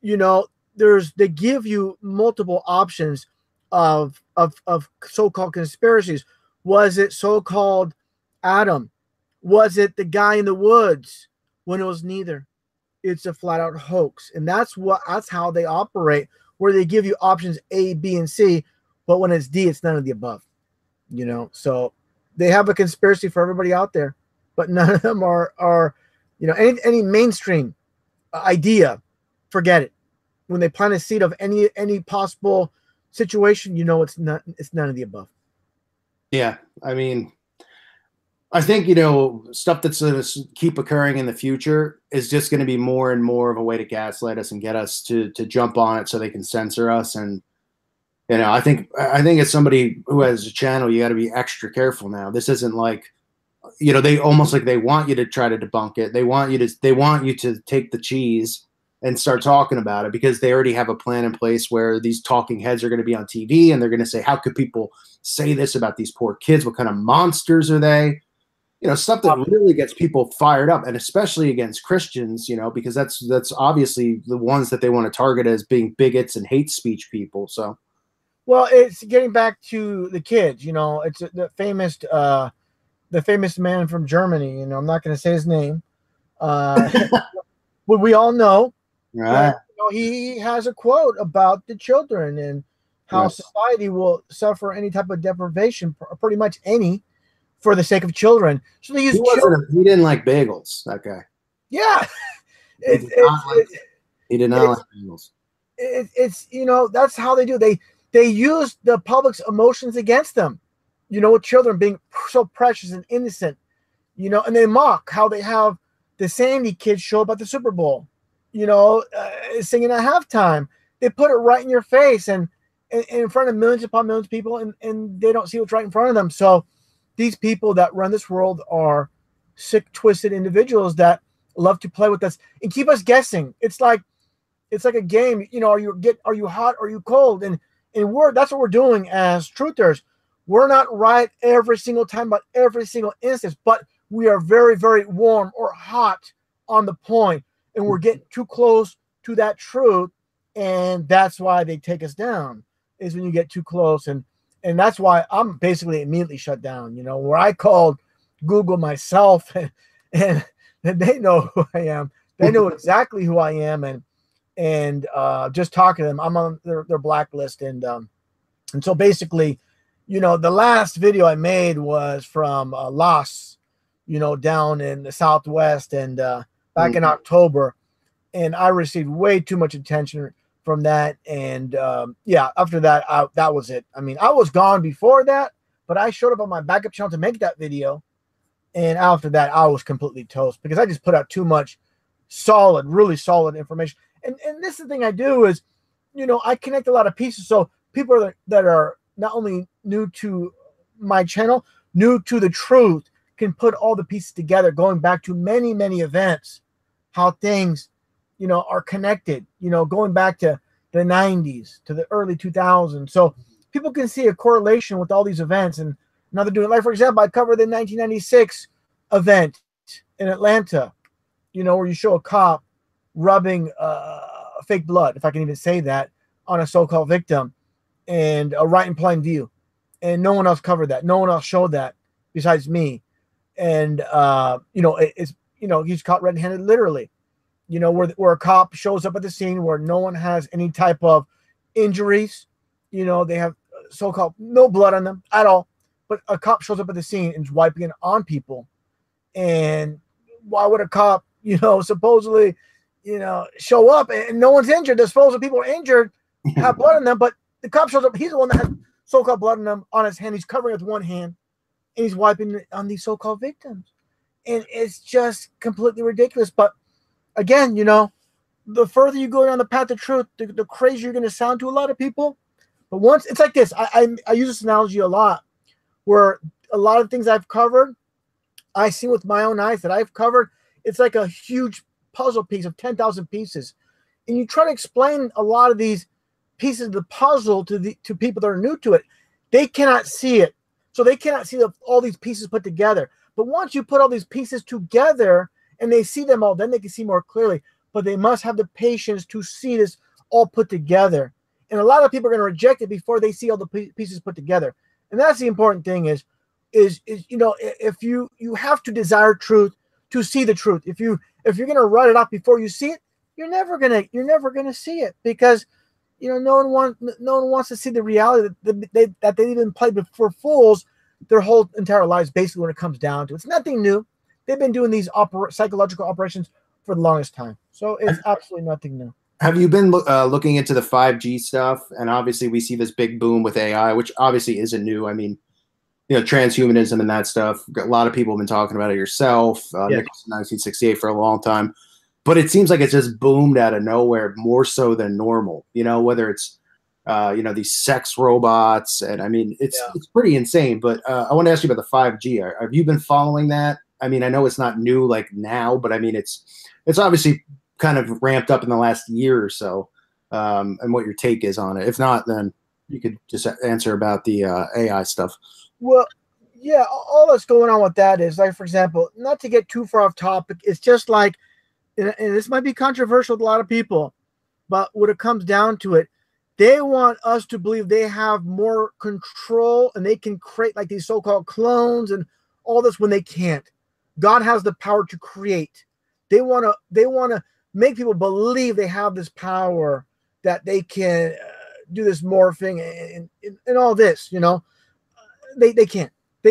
they give you multiple options of so-called conspiracies. Was it so-called Adam? Was it the guy in the woods? When it was neither. It's a flat-out hoax. And that's how they operate, where they give you options A, B, and C, but when it's D, it's none of the above. So they have a conspiracy for everybody out there, but none of them are any mainstream idea, forget it. When they plant a seed of any possible situation, it's none of the above. Yeah, I mean, I think stuff that's going to keep occurring in the future is just going to be more and more of a way to gaslight us and get us to jump on it so they can censor us. And I think as somebody who has a channel, you got to be extra careful now. This isn't like they almost like they want you to try to debunk it. They want you to take the cheese and start talking about it because they already have a plan in place where these talking heads are going to be on TV and they're going to say, how could people say this about these poor kids? What kind of monsters are they? Stuff that really gets people fired up, and especially against Christians, because that's obviously the ones that they want to target as being bigots and hate speech people. So, well, it's getting back to the kids, it's the famous man from Germany, I'm not going to say his name. But we all know. Right. He has a quote about the children and how Yes. society will suffer any type of deprivation, pretty much any, for the sake of children. So they use He didn't like bagels, that guy. Yeah. He did not like bagels. It's that's how they do. They use the public's emotions against them. With children being so precious and innocent, and they mock how they have the Sandy kids show up at the Super Bowl, singing at halftime. They put it right in your face and in front of millions upon millions of people, and they don't see what's right in front of them. So these people that run this world are sick, twisted individuals that love to play with us and keep us guessing. It's like a game. Are you hot? Are you cold? And that's what we're doing as truthers. We're not right every single time about every single instance, but we are very, very warm or hot on the point, and we're getting too close to that truth, and that's why they take us down, is when you get too close. And that's why I'm basically immediately shut down, where I called Google myself, and they know who I am. They know exactly who I am, and just talking to them, I'm on their blacklist. And so basically, the last video I made was from Los, down in the Southwest, and back in October, and I received way too much attention from that. And yeah, after that, that was it. I mean, I was gone before that, but I showed up on my backup channel to make that video. And after that, I was completely toast because I just put out too much solid, really solid information. And this is the thing I do is, you know, I connect a lot of pieces. So people that are not only new to my channel, new to the truth, can put all the pieces together, going back to many, many events, how things, you know, are connected, you know, going back to the 90s, to the early 2000s. So people can see a correlation with all these events. And now they're doing, like, for example, I covered the 1996 event in Atlanta, you know, where you show a cop rubbing fake blood, if I can even say that, on a so-called victim, and right in plain view. And no one else covered that. No one else showed that besides me. And, you know, it's, you know, he's caught red-handed literally, you know, where a cop shows up at the scene where no one has any type of injuries. You know, they have so-called no blood on them at all. But a cop shows up at the scene and is wiping it on people. And why would a cop, you know, supposedly, you know, show up and no one's injured? There's supposed people are injured, have blood on them, but the cop shows up. He's the one that has so-called blood on him, on his hand. He's covering it with one hand, and he's wiping it on these so-called victims. And it's just completely ridiculous. But again, you know, the further you go down the path of truth, the crazier you're going to sound to a lot of people. But once it's like this, I use this analogy a lot, where a lot of things I've covered, I see with my own eyes that I've covered. It's like a huge puzzle piece of 10,000 pieces. And you try to explain a lot of these pieces of the puzzle to people that are new to it. They cannot see it. So they cannot see all these pieces put together. But once you put all these pieces together and they see them all, then they can see more clearly. But they must have the patience to see this all put together. And a lot of people are going to reject it before they see all the pieces put together. And that's the important thing is you know, if you have to desire truth to see the truth. If you're going to write it out before you see it, you're never gonna see it, because, you know, no one wants to see the reality that they've been played for fools their whole entire lives, basically, when it comes down to it. It's nothing new. They've been doing these psychological operations for the longest time. So it's absolutely nothing new. Have you been looking into the 5G stuff? And obviously we see this big boom with AI, which obviously isn't new. I mean, you know, transhumanism and that stuff. A lot of people have been talking about it, yourself, Nicholson 1968 for a long time. But it seems like it's just boomed out of nowhere, more so than normal. You know, whether it's, you know, these sex robots. And I mean, it's pretty insane. But I want to ask you about the 5G. Have you been following that? I mean, I know it's not new like now, but I mean, it's obviously kind of ramped up in the last year or so, and what your take is on it. If not, then you could just answer about the AI stuff. Well, yeah, all that's going on with that is, like, for example, not to get too far off topic, it's just like, and this might be controversial to a lot of people, but when it comes down to it, they want us to believe they have more control and they can create like these so-called clones and all this when they can't. God has the power to create. They want to make people believe they have this power, that they can do this morphing and all this, you know. They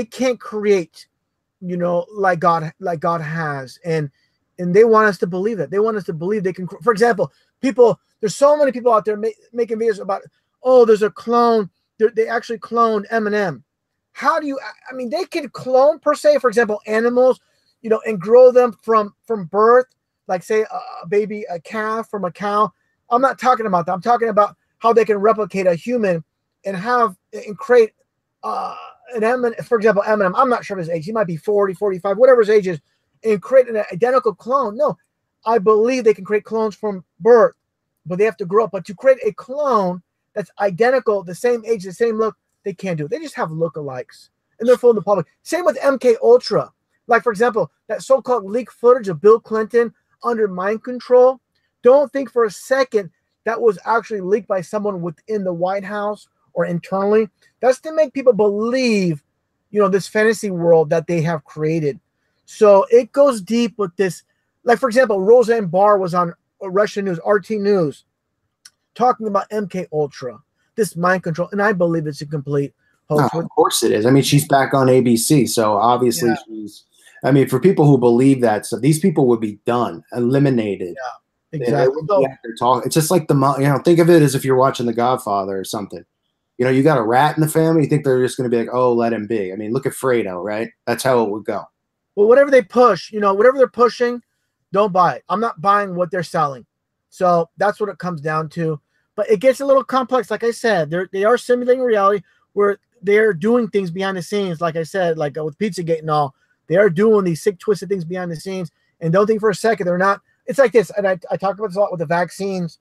can't create, you know, like God has, and they want us to believe that. They want us to believe they can. For example, there's so many people out there making videos about, oh, there's a clone. They actually cloned Eminem. How do you? I mean, they can clone, per se, for example, animals, you know, and grow them from birth, like say a calf from a cow. I'm not talking about that. I'm talking about how they can replicate a human and create an Eminem, for example, Eminem. I'm not sure of his age. He might be 40, 45, whatever his age is, and create an identical clone. No, I believe they can create clones from birth, but they have to grow up. But to create a clone that's identical, the same age, the same look, they can't do it. They just have lookalikes, and they're fooling the public. Same with MK Ultra. Like, for example, that so-called leaked footage of Bill Clinton under mind control. Don't think for a second that was actually leaked by someone within the White House or internally. That's to make people believe, you know, this fantasy world that they have created. So it goes deep with this. Like, for example, Roseanne Barr was on Russian news, RT News, talking about MK Ultra, this mind control, and I believe it's a complete hoax. Of course it is. I mean, she's back on ABC, so obviously she's. I mean, for people who believe that, so these people would be done, eliminated. Exactly. They wouldn't be out there talking. It's just like think of it as if you're watching The Godfather or something. You got a rat in the family. You think they're just going to be like, oh, let him be. I mean, look at Fredo, right? That's how it would go. Well, whatever they push, whatever they're pushing, don't buy it. I'm not buying what they're selling. So that's what it comes down to. But it gets a little complex. Like I said, they are simulating reality where they're doing things behind the scenes. Like I said, like with Pizzagate and all, they are doing these sick, twisted things behind the scenes. And don't think for a second they're not. It's like this. And I talk about this a lot with the vaccines,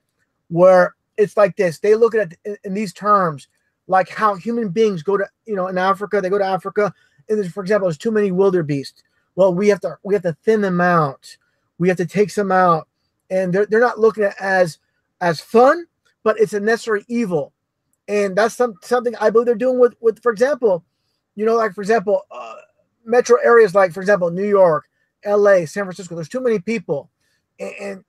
where it's like this. They look at it in these terms, like how human beings go to, in Africa, they go to Africa. And for example, there's too many wildebeest. Well, we have to thin them out. We have to take some out. And they're not looking at it as fun, but it's a necessary evil. And that's something I believe they're doing with for example, metro areas like, for example, New York, LA, San Francisco. There's too many people. And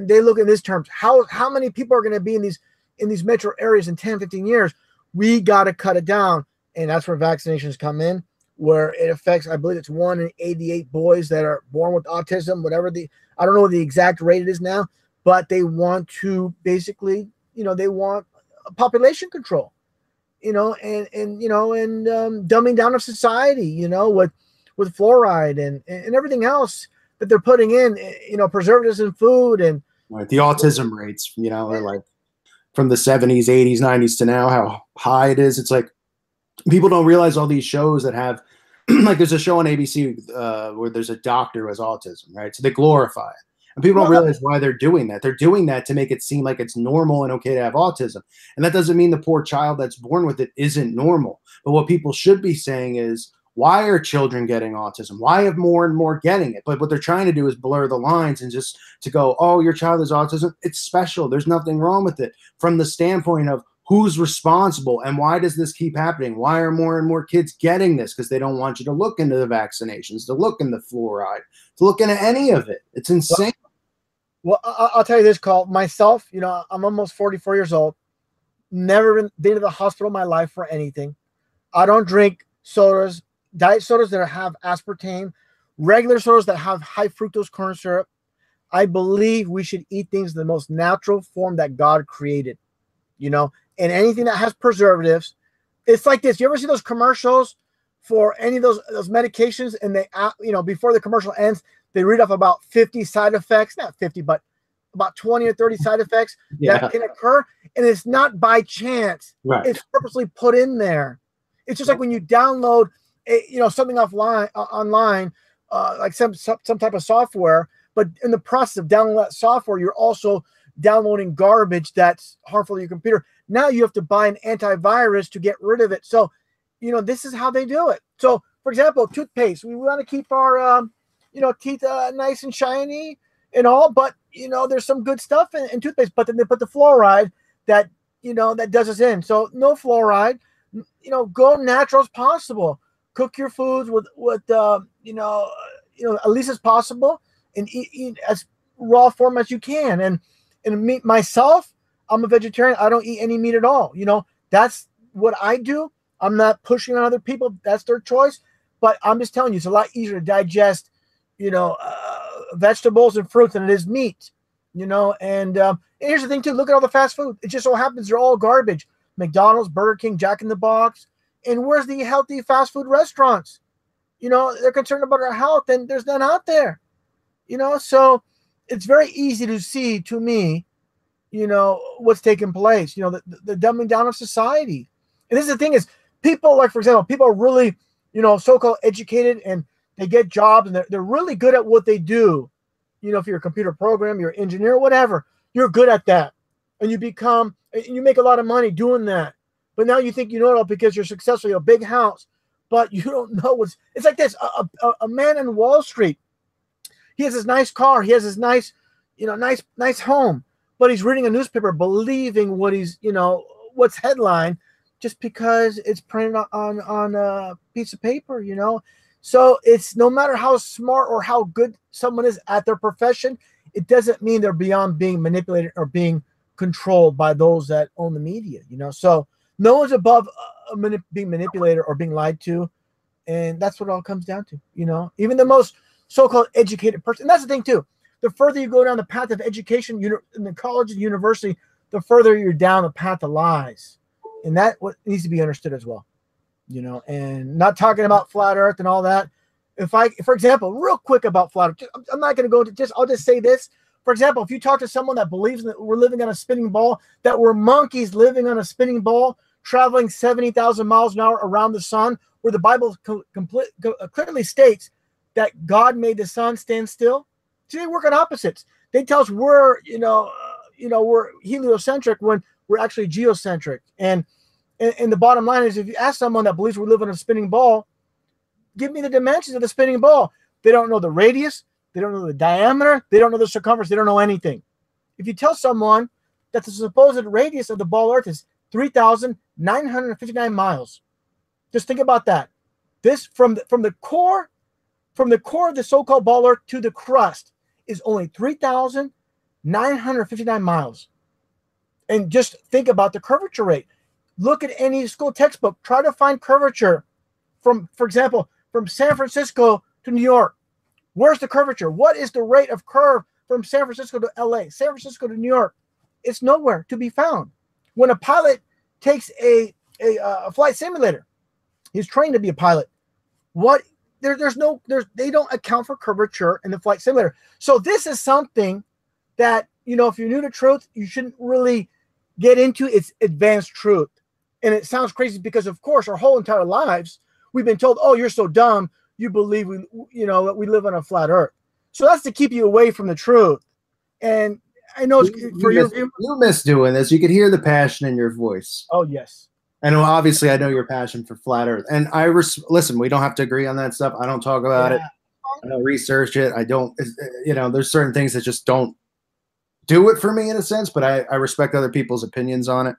they look in these terms. How many people are going to be in these metro areas in 10, 15 years? We got to cut it down. And that's where vaccinations come in, where it affects, I believe it's 1 in 88 boys that are born with autism, I don't know what the exact rate it is now, but they want to basically, they want population control, and dumbing down of society, with fluoride and everything else that they're putting in, preservatives in food. And right. The autism rates, are like from the 70s, 80s, 90s to now, how high it is. It's like people don't realize all these shows that have, like there's a show on ABC where there's a doctor who has autism, right? So they glorify it. And people don't realize why they're doing that. They're doing that to make it seem like it's normal and okay to have autism. And that doesn't mean the poor child that's born with it isn't normal. But what people should be saying is, why are children getting autism? Why have more and more getting it? But what they're trying to do is blur the lines and just to go, oh, your child has autism. It's special. There's nothing wrong with it. From the standpoint of who's responsible and why does this keep happening? Why are more and more kids getting this? Because they don't want you to look into the vaccinations, to look into fluoride, to look into any of it. It's insane. Well, I'll tell you this, Carl. Myself, I'm almost 44 years old. Never been to the hospital in my life for anything. I don't drink sodas, diet sodas that have aspartame, regular sodas that have high fructose corn syrup. I believe we should eat things in the most natural form that God created, and anything that has preservatives. It's like this. You ever see those commercials for any of those medications, and they, before the commercial ends, they read off about 50 side effects, not 50, but about 20 or 30 side effects that can occur. And it's not by chance. Right. It's purposely put in there. It's just like when you download something online, like some type of software, but in the process of downloading that software, you're also downloading garbage that's harmful to your computer. Now you have to buy an antivirus to get rid of it. So, this is how they do it. So, for example, toothpaste. We want to keep our teeth nice and shiny and all, but there's some good stuff in toothpaste. But then they put the fluoride that that does us in. So no fluoride. Go natural as possible. Cook your foods with at least as possible, and eat as raw form as you can. And me myself, I'm a vegetarian. I don't eat any meat at all. That's what I do. I'm not pushing on other people. That's their choice. But I'm just telling you, it's a lot easier to digest, vegetables and fruits than it is meat. And here's the thing too. Look at all the fast food. It just so happens they're all garbage. McDonald's, Burger King, Jack in the Box. And where's the healthy fast food restaurants? They're concerned about our health, and there's none out there. So it's very easy to see, to me, what's taking place. The dumbing down of society. And this is the thing is, people, like, for example, people are really, so-called educated, and they get jobs, and they're really good at what they do. If you're a computer programmer, you're an engineer, whatever, you're good at that. And you make a lot of money doing that. But now you think you know it all because you're successful, you have a big house, but you don't know it's like this. A man in Wall Street, he has his nice car, he has his nice home, but he's reading a newspaper, believing what's headline, just because it's printed on a piece of paper, So it's no matter how smart or how good someone is at their profession, it doesn't mean they're beyond being manipulated or being controlled by those that own the media, So no one's above being manipulated or being lied to. And that's what it all comes down to, Even the most so-called educated person. And that's the thing too. the further you go down the path of education in the college and university, the further you're down the path of lies. And that what needs to be understood as well. You know, and not talking about flat earth and all that. For example, real quick about flat earth, I'm not going to go into I'll just say this. For example, if you talk to someone that believes that we're living on a spinning ball, that we're monkeys living on a spinning ball, traveling 70,000 miles an hour around the sun, where the Bible clearly states that God made the sun stand still. See, they work on opposites. They tell us we're heliocentric when we're actually geocentric. And the bottom line is, if you ask someone that believes we live on a spinning ball, give me the dimensions of the spinning ball. They don't know the radius. They don't know the diameter. They don't know the circumference. They don't know anything. If you tell someone that the supposed radius of the ball Earth is 3,959 miles, just think about that. This from the core of the so-called ball Earth to the crust is only 3,959 miles. And just think about the curvature rate. Look at any school textbook. Try to find curvature for example, from San Francisco to New York. Where's the curvature? What is the rate of curve from San Francisco to LA, San Francisco to New York? It's nowhere to be found. When a pilot takes a flight simulator, he's trained to be a pilot. They don't account for curvature in the flight simulator. So this is something that, you know, if you're new to truth, you shouldn't really get into. Its advanced truth. And it sounds crazy because, of course, our whole entire lives, we've been told, oh, you're so dumb. You believe we live on a flat earth. So that's to keep you away from the truth. And I know you miss doing this. You could hear the passion in your voice. Oh, yes. And obviously, I know your passion for flat earth. And listen, we don't have to agree on that stuff. I don't talk about it. I don't research it. I don't, there's certain things that just don't do it for me in a sense, but I respect other people's opinions on it.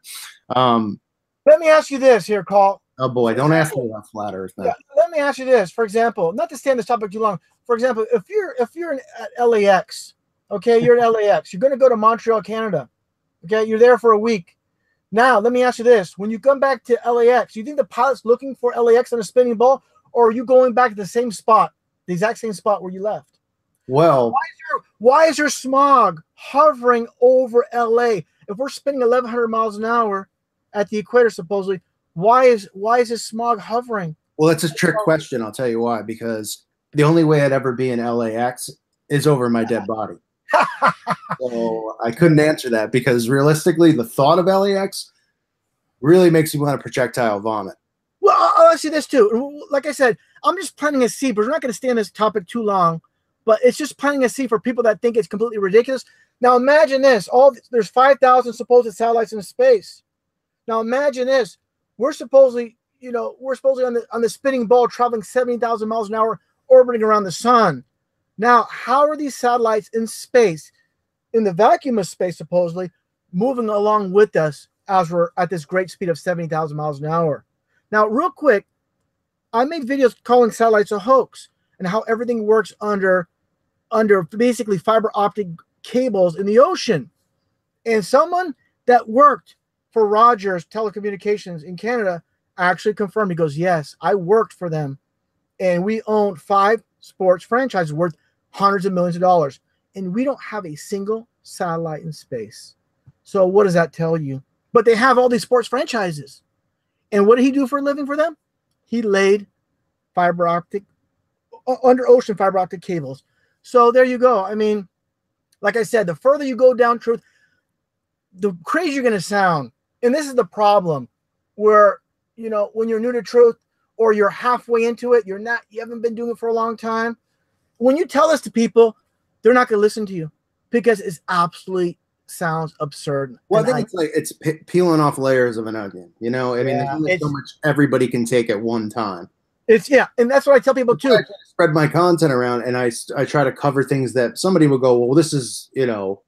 Let me ask you this here, Carl. Oh boy, don't ask me about flat earth, man. Yeah, let me ask you this. For example, not to stay on this topic too long. For example, if you're at LAX, okay, you're at LAX, you're going to go to Montreal, Canada. Okay, you're there for a week. Now, let me ask you this. When you come back to LAX, do you think the pilot's looking for LAX on a spinning ball, or are you going back to the same spot, the exact same spot where you left? Well, why is there smog hovering over LA? If we're spinning 1,100 miles an hour at the equator, supposedly, why is this smog hovering? Well, that's a trick question. I'll tell you why. Because the only way I'd ever be in LAX is over my dead body. So I couldn't answer that because realistically, the thought of LAX really makes me want to projectile vomit. Well, I'll ask you this too. Like I said, I'm just planting a seed, but we're not going to stay on this topic too long. But it's just planting a seed for people that think it's completely ridiculous. Now imagine this: there's 5,000 supposed satellites in space. Now imagine this: we're supposedly on the spinning ball, traveling 70,000 miles an hour, orbiting around the sun. Now, how are these satellites in space, in the vacuum of space, supposedly, moving along with us as we're at this great speed of 70,000 miles an hour? Now, real quick, I made videos calling satellites a hoax and how everything works under basically fiber optic cables in the ocean. And someone that worked for Rogers Telecommunications in Canada actually confirmed. He goes, yes, I worked for them, and we own 5 sports franchises worth hundreds of millions of dollars, and we don't have a single satellite in space. So what does that tell you? But they have all these sports franchises. And what did he do for a living for them? He laid fiber optic, under ocean fiber optic cables. So there you go. I mean, like I said, the further you go down truth, the crazier you're going to sound. And this is the problem where, when you're new to truth or you're halfway into it, you haven't been doing it for a long time. When you tell this to people, they're not going to listen to you because it absolutely sounds absurd. Well, I think it's peeling off layers of an onion. I mean, there's only so much everybody can take at one time. And that's what I tell people too. I try to spread my content around, and I try to cover things that somebody will go, well, this is,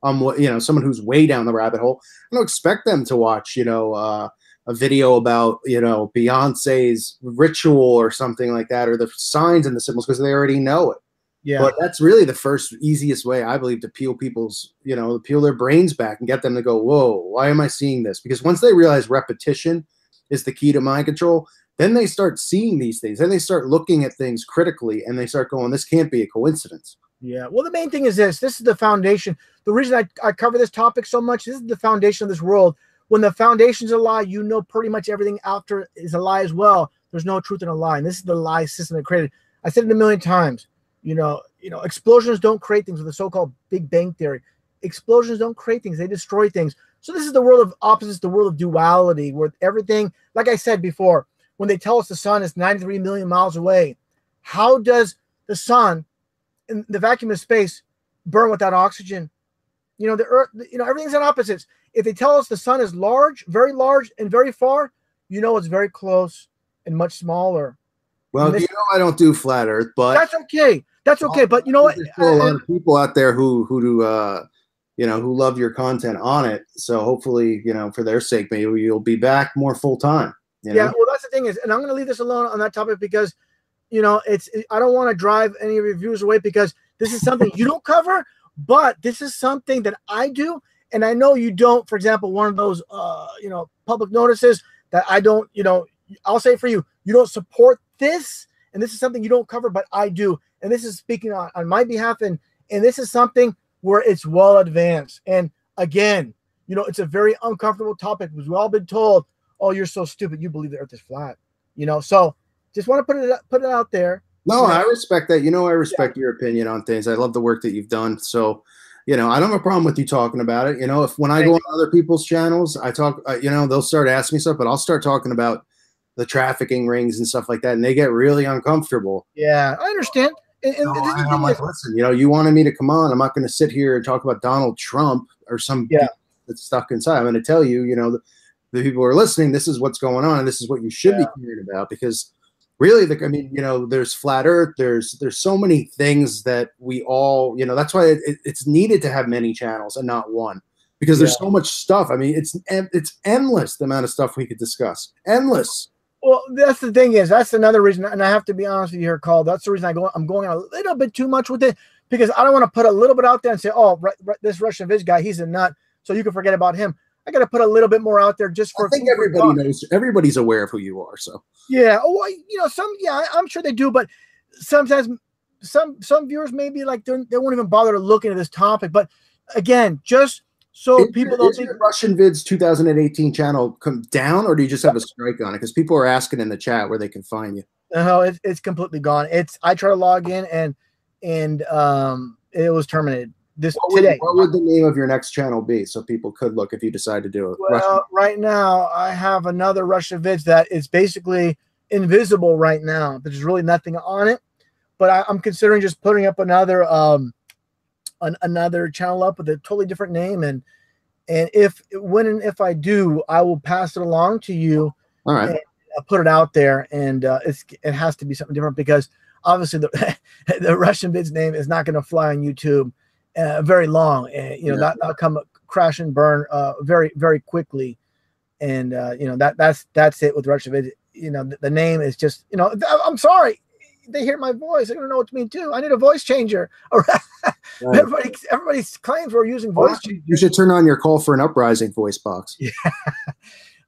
someone who's way down the rabbit hole. I don't expect them to watch, a video about, Beyonce's ritual or something like that, or the signs and the symbols, because they already know it. Yeah. But that's really the first easiest way, I believe, to peel peel their brains back and get them to go, whoa, why am I seeing this? Because once they realize repetition is the key to mind control, then they start seeing these things. Then they start looking at things critically, and they start going, this can't be a coincidence. Yeah. Well, the main thing is this. This is the foundation. The reason I cover this topic so much, this is the foundation of this world. When the foundation's a lie, you know pretty much everything after is a lie as well. There's no truth in a lie. And this is the lie system that created. I said it a million times. Explosions don't create things with the so-called Big Bang Theory. Explosions don't create things. They destroy things. So this is the world of opposites, the world of duality, where everything, like I said before, when they tell us the sun is 93 million miles away, how does the sun in the vacuum of space burn without oxygen? The earth, everything's on opposites. If they tell us the sun is large, and very far, it's very close and much smaller. Well, I don't do flat Earth, but that's okay. That's okay. But you know what? There's still a lot of people out there who love your content on it. So hopefully, for their sake, maybe you'll be back more full time. Yeah. Well, that's the thing is, and I'm going to leave this alone on that topic because, I don't want to drive any of your viewers away because this is something you don't cover, but this is something that I do. And I know you don't. For example, one of those, public notices that I don't, I'll say for you, you don't support this. And this is something you don't cover, but I do. And this is speaking on my behalf. And this is something where it's well advanced. And again, it's a very uncomfortable topic because we've all been told, oh, you're so stupid. You believe the earth is flat, so just want to put it out there. No, I respect that. I respect your opinion on things. I love the work that you've done. So, I don't have a problem with you talking about it. If when I go on other people's channels, I talk, they'll start asking me stuff, but I'll start talking about the trafficking rings and stuff like that. And they get really uncomfortable. Yeah, I understand. And I'm like, listen, you wanted me to come on. I'm not going to sit here and talk about Donald Trump or some that's stuck inside. I'm going to tell you, the people who are listening, this is what's going on. And this is what you should be hearing about because really, there's flat Earth. There's so many things that we all, that's why it's needed to have many channels and not one because there's so much stuff. It's endless the amount of stuff we could discuss. Endless. Well, that's the thing is that's another reason, and I have to be honest with you here, Carl. That's the reason I'm going on a little bit too much with it because I don't want to put a little bit out there and say, oh, this Russianvids guy, he's a nut, so you can forget about him. I got to put a little bit more out there just for. I think everybody knows. Everybody's aware of who you are. So yeah. Oh, I'm sure they do, but sometimes some viewers may be like they won't even bother to look into this topic. But again, just so people don't think Russianvids 2018 channel come down, or do you just have a strike on it? Because people are asking in the chat where they can find you. No, it's completely gone. I try to log in and it was terminated. Today. What would the name of your next channel be so people could look if you decide to do it? Well, right now I have another Russianvids that is basically invisible right now. There's really nothing on it, but I'm considering just putting up another another channel up with a totally different name. And if I do, I will pass it along to you. All right. And I'll put it out there, and it has to be something different because obviously the Russianvids name is not going to fly on YouTube. Very long, and that'll come crash and burn very, very quickly, and that's it with Russianvids. The name is just I'm sorry, they hear my voice, they're gonna know it's me too. I need a voice changer. Right. Everybody claims we're using voice changers. You should turn on your call for an Uprising voice box. Yeah,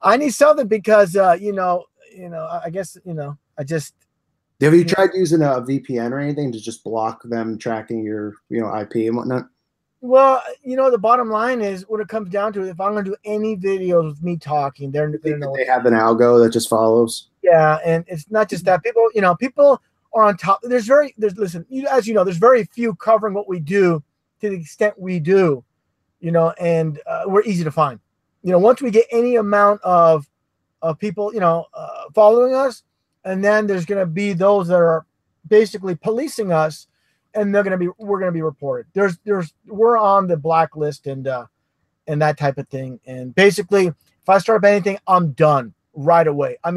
I need something because I guess I just. Have you tried using a VPN or anything to just block them tracking your, IP and whatnot? Well, the bottom line is when it comes down to it, if I'm going to do any videos with me talking, they have an algo that just follows. Yeah, and it's not just that. People are on top. Listen, as you know, there's very few covering what we do to the extent we do, and we're easy to find. Once we get any amount of people, following us. And then there's going to be those that are basically policing us, and we're going to be reported. We're on the blacklist and that type of thing. And basically, if I start up anything, I'm done right away. I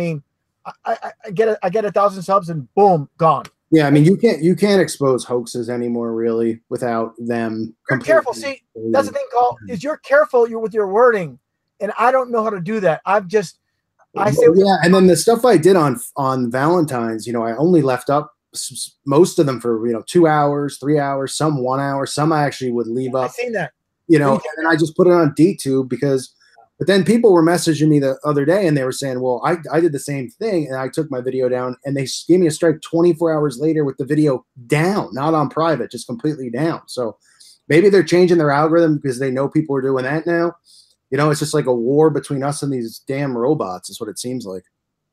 get 1,000 subs and boom, gone. Yeah, you can't expose hoaxes anymore, really, without them. You're careful. See, that's the thing, Carl, is you're careful with your wording, and I don't know how to do that. And then the stuff I did on Valentine's, I only left up most of them for 2 hours, 3 hours, some 1 hour, some I actually would leave up. I've seen that. And I just put it on DTube because But then people were messaging me the other day and they were saying, well, I did the same thing and I took my video down and they gave me a strike 24 hours later with the video down, not on private, just completely down. So maybe they're changing their algorithm because they know people are doing that now. You know, it's just like a war between us and these damn robots is what it seems like.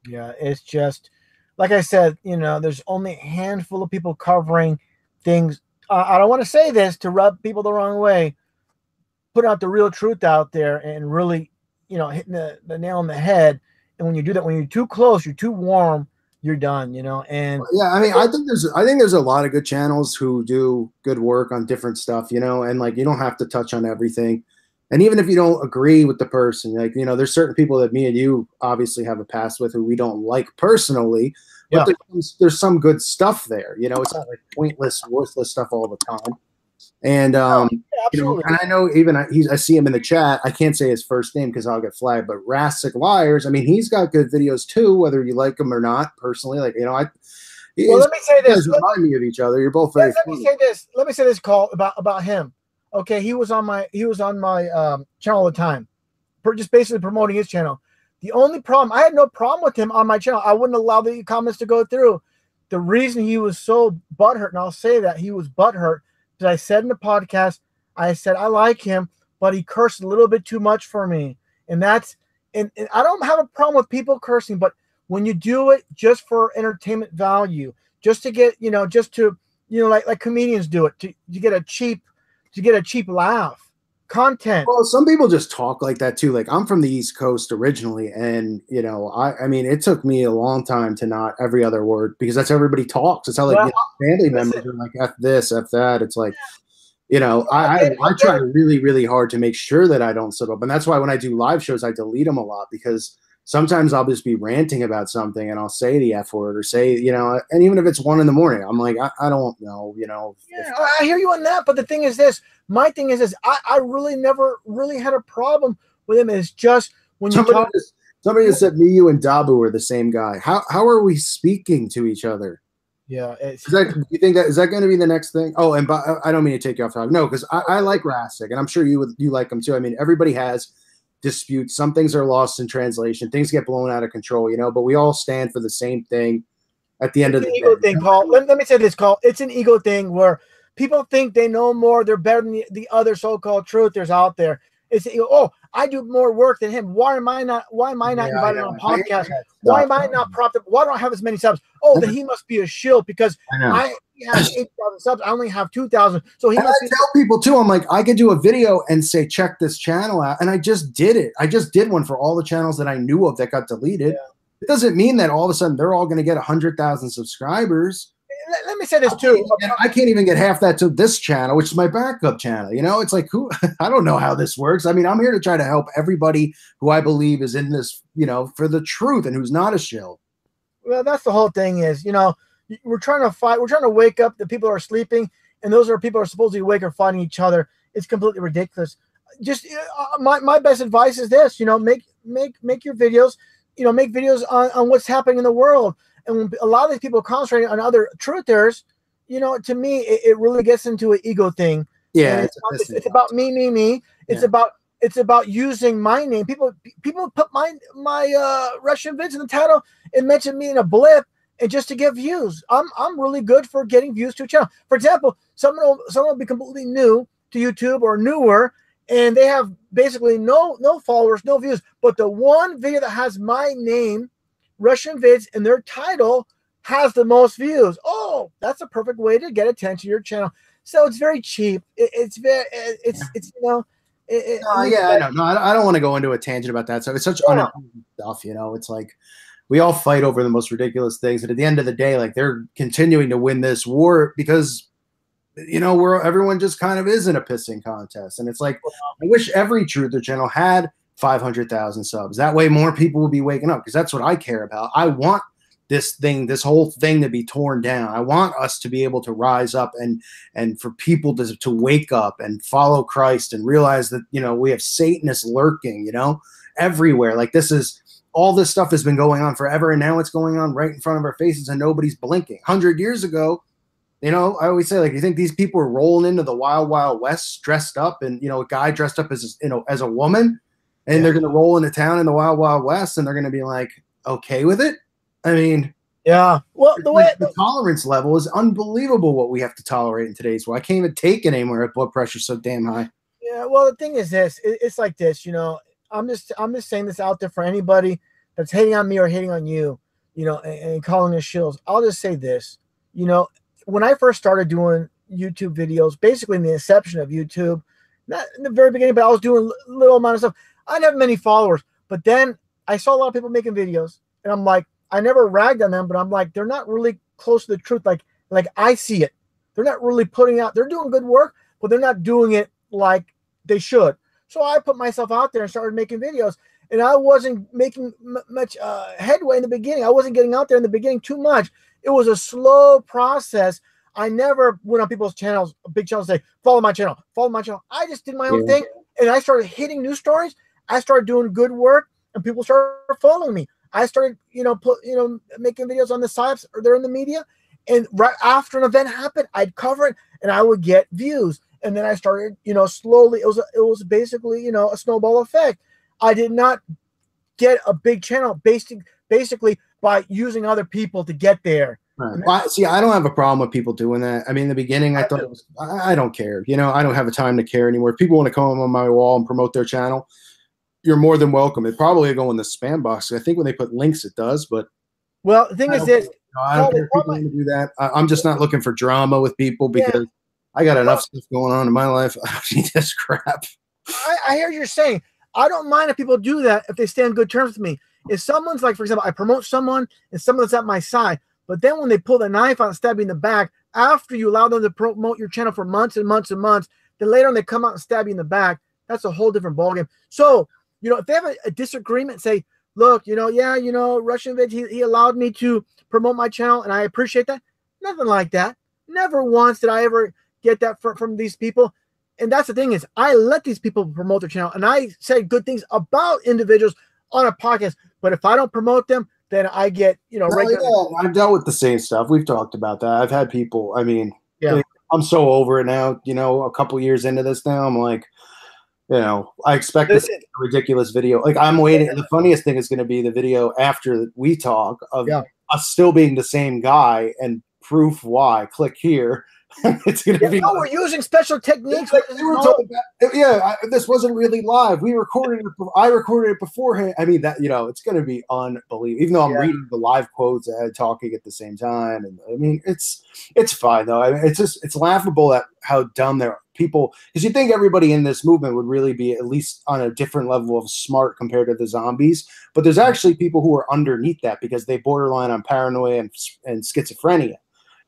Yeah, it's just, like I said, you know, there's only a handful of people covering things. I don't want to say this to rub people the wrong way, put out the real truth out there and really, you know, hitting the nail on the head. And when you do that, when you're too close, you're too warm, you're done, you know. And yeah, I mean, I think there's a lot of good channels who do good work on different stuff, you know, and like you don't have to touch on everything. And even if you don't agree with the person, like, you know, there's certain people that me and you obviously have a past with who we don't like personally, but there's some good stuff there. You know, it's not like pointless, worthless stuff all the time. And you know, and I know even I see him in the chat. I can't say his first name because I'll get flagged. But Rassic Liars, I mean, he's got good videos too, whether you like him or not. Personally, like, you know, well, let me say this. Remind me of each other. You're both very. Let me say this. Let me say this, Call about him. Okay, he was on my channel all the time, just basically promoting his channel. The only problem, I had no problem with him on my channel. I wouldn't allow the comments to go through. The reason he was so butthurt, and I'll say that he was butthurt, because I said in the podcast, I said I like him, but he cursed a little bit too much for me. And that's, and I don't have a problem with people cursing, but when you do it just for entertainment value, just to get, you know, just to, you know, like comedians do it, to get a cheap laugh. Content. Well, some people just talk like that too. Like, I'm from the East Coast originally, and you know, I mean, it took me a long time to not every other word, because that's how everybody talks. It's how, like, you know, family members are like, F this, F that. It's like, you know, I try really, really hard to make sure that I don't slip up, and that's why when I do live shows, I delete them a lot, because sometimes I'll just be ranting about something and I'll say the F word or say, you know, and even if it's 1 in the morning, I'm like, I don't know, you know. Yeah, I hear you on that. But the thing is this, my thing is this, I really never really had a problem with him. It's just when you talk. Somebody just said me, you, and Dabu are the same guy. How are we speaking to each other? Yeah. You think that is that going to be the next thing? Oh, and I don't mean to take you off topic. No, because I like Rassic, and I'm sure you like him too. I mean, everybody has disputes. Some things are lost in translation. Things get blown out of control, you know, but we all stand for the same thing at the end of the day. Ego thing, Paul. Let me say this, Paul. It's an ego thing where people think they know more. They're better than the other so-called truthers out there. It's, oh, I do more work than him. Why am I not invited on a podcast? Why am I not propped up? Why don't I have as many subs? Oh, then he must be a shill because he has 8,000 subs. I only have 2,000. So he must tell people too, I'm like, I could do a video and say, check this channel out. And I just did it. I just did one for all the channels that I knew of that got deleted. Yeah. It doesn't mean that all of a sudden they're all going to get 100,000 subscribers. Let me say this too. I can't even get half that to this channel, which is my backup channel. You know, it's like, I don't know how this works. I mean, I'm here to try to help everybody who I believe is in this, you know, for the truth and who's not a shill. Well, that's the whole thing is, you know, we're trying to fight. We're trying to wake up the people who are sleeping, and those are people who are supposedly awake or fighting each other. It's completely ridiculous. Just my best advice is this, you know, make your videos, you know, make videos on what's happening in the world. And when a lot of these people concentrating on other truthers, you know, to me, it really gets into an ego thing. Yeah, it's about me. It's about using my name. People put my Russianvids in the title and mention me in a blip, and just to get views. I'm really good for getting views to a channel. For example, someone will be completely new to YouTube or newer, and they have basically no followers, no views. But the one video that has my name, Russianvids, in their title has the most views. Oh, that's a perfect way to get attention to your channel. So it's very cheap. It's you know. I know. No, I don't want to go into a tangent about that. So it's such unimportant stuff, you know. It's like we all fight over the most ridiculous things, and at the end of the day, like, they're continuing to win this war because, you know, everyone just kind of is in a pissing contest. And it's like, I wish every truther channel had 500,000 subs. That way more people will be waking up, because that's what I care about. I want this whole thing to be torn down. I want us to be able to rise up and for people to wake up and follow Christ and realize that, you know, we have Satanists lurking, you know, everywhere. Like, all this stuff has been going on forever, and now it's going on right in front of our faces and nobody's blinking. 100 years ago, you know, I always say, like, you think these people are rolling into the wild, wild west dressed up, and, you know, a guy dressed up as, you know, as a woman, and they're going to roll into town in the Wild Wild West, and they're going to be like okay with it. I mean, yeah. Well, the tolerance level is unbelievable. What we have to tolerate in today's world, I can't even take it anymore. If blood pressure's so damn high. Yeah. Well, the thing is this: it's like this. I'm just saying this out there for anybody that's hating on me or hating on you, and calling us shills. I'll just say this: when I first started doing YouTube videos, basically in the inception of YouTube, not in the very beginning, but I was doing little amount of stuff. I didn't have many followers, but then I saw a lot of people making videos, and I'm like, I never ragged on them, but I'm like, they're not really close to the truth. Like I see it. They're not really putting out, they're doing good work, but they're not doing it like they should. So I put myself out there and started making videos, and I wasn't making much headway in the beginning. I wasn't getting out there in the beginning too much. It was a slow process. I never went on people's channels, big channels, say, follow my channel, follow my channel. I just did my own thing, and I started hitting news stories. I started doing good work, and people started following me. I started, making videos on the sites, or they're in the media, and right after an event happened, I'd cover it, and I would get views. And then I started, slowly. It was basically, a snowball effect. I did not get a big channel basically by using other people to get there. Right. Well, see, I don't have a problem with people doing that. I mean, in the beginning, I thought it was, I don't care. I don't have a time to care anymore. If people want to come on my wall and promote their channel, you're more than welcome. It probably go in the spam box. I think when they put links, it does. But well, the thing is this: I don't care if people want to do that. I'm just not looking for drama with people because I got enough stuff going on in my life. I don't need this crap. I hear you're saying. I don't mind if people do that if they stay on good terms with me. If someone's like, for example, I promote someone and someone's at my side, but then when they pull the knife out and stab you in the back, after you allow them to promote your channel for months and months and months, then later on they come out and stab you in the back, that's a whole different ballgame. So, if they have a disagreement, say, look, Russianvids, he allowed me to promote my channel, and I appreciate that. Nothing like that. Never once did I ever get that from these people. And that's the thing is, I let these people promote their channel, and I say good things about individuals on a podcast. But if I don't promote them, then I get, regular. Yeah, I've dealt with the same stuff. We've talked about that. I've had people. I mean, I'm so over it now. A couple years into this now, I'm like, I expect this ridiculous video. Like I'm waiting. The funniest thing is going to be the video after we talk of us still being the same guy and proof why. Click here. It's going to be. No, we're using special techniques. This wasn't really live. We recorded it. I recorded it beforehand. I mean that it's going to be unbelievable. Even though I'm reading the live quotes and talking at the same time, and I mean it's fine though. I mean it's laughable at how dumb there are people, because you think everybody in this movement would really be at least on a different level of smart compared to the zombies, but there's actually people who are underneath that because they borderline on paranoia and schizophrenia.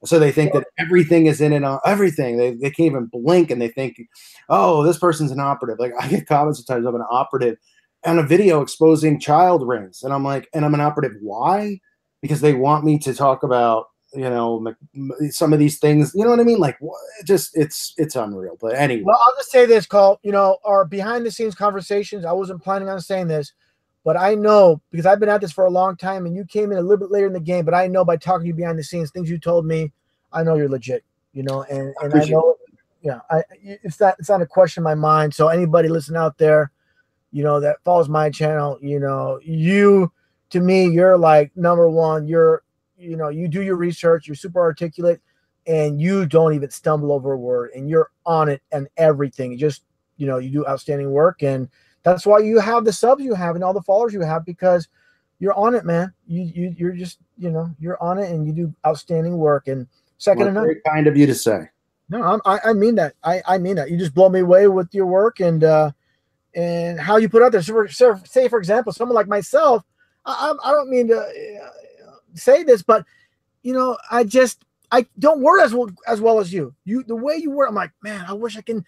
So they think that everything is in it on everything. They can't even blink, and they think, oh, this person's an operative. Like I get comments sometimes of an operative on a video exposing child rings, and I'm like, and I'm an operative. Why? Because they want me to talk about some of these things. You know what I mean? Like it's unreal. But anyway, well, I'll just say this, Cole. Our behind the scenes conversations. I wasn't planning on saying this, but I know, because I've been at this for a long time, and you came in a little bit later in the game, but I know by talking to you behind the scenes, things you told me, I know you're legit, and I know, it's not a question in my mind. So anybody listening out there, that follows my channel, you, to me, you're like number one. You do your research, you're super articulate, and you don't even stumble over a word, and you're on it and everything. You just, you do outstanding work, and that's why you have the subs you have and all the followers you have, because you're on it, man. You're just, you're on it, and you do outstanding work. And second to none. Very kind of you to say. No, I mean that. I mean that. You just blow me away with your work and how you put out there. So say for example, someone like myself, I don't mean to say this, but I don't word as well as you. The way you word, I'm like, man, I wish I can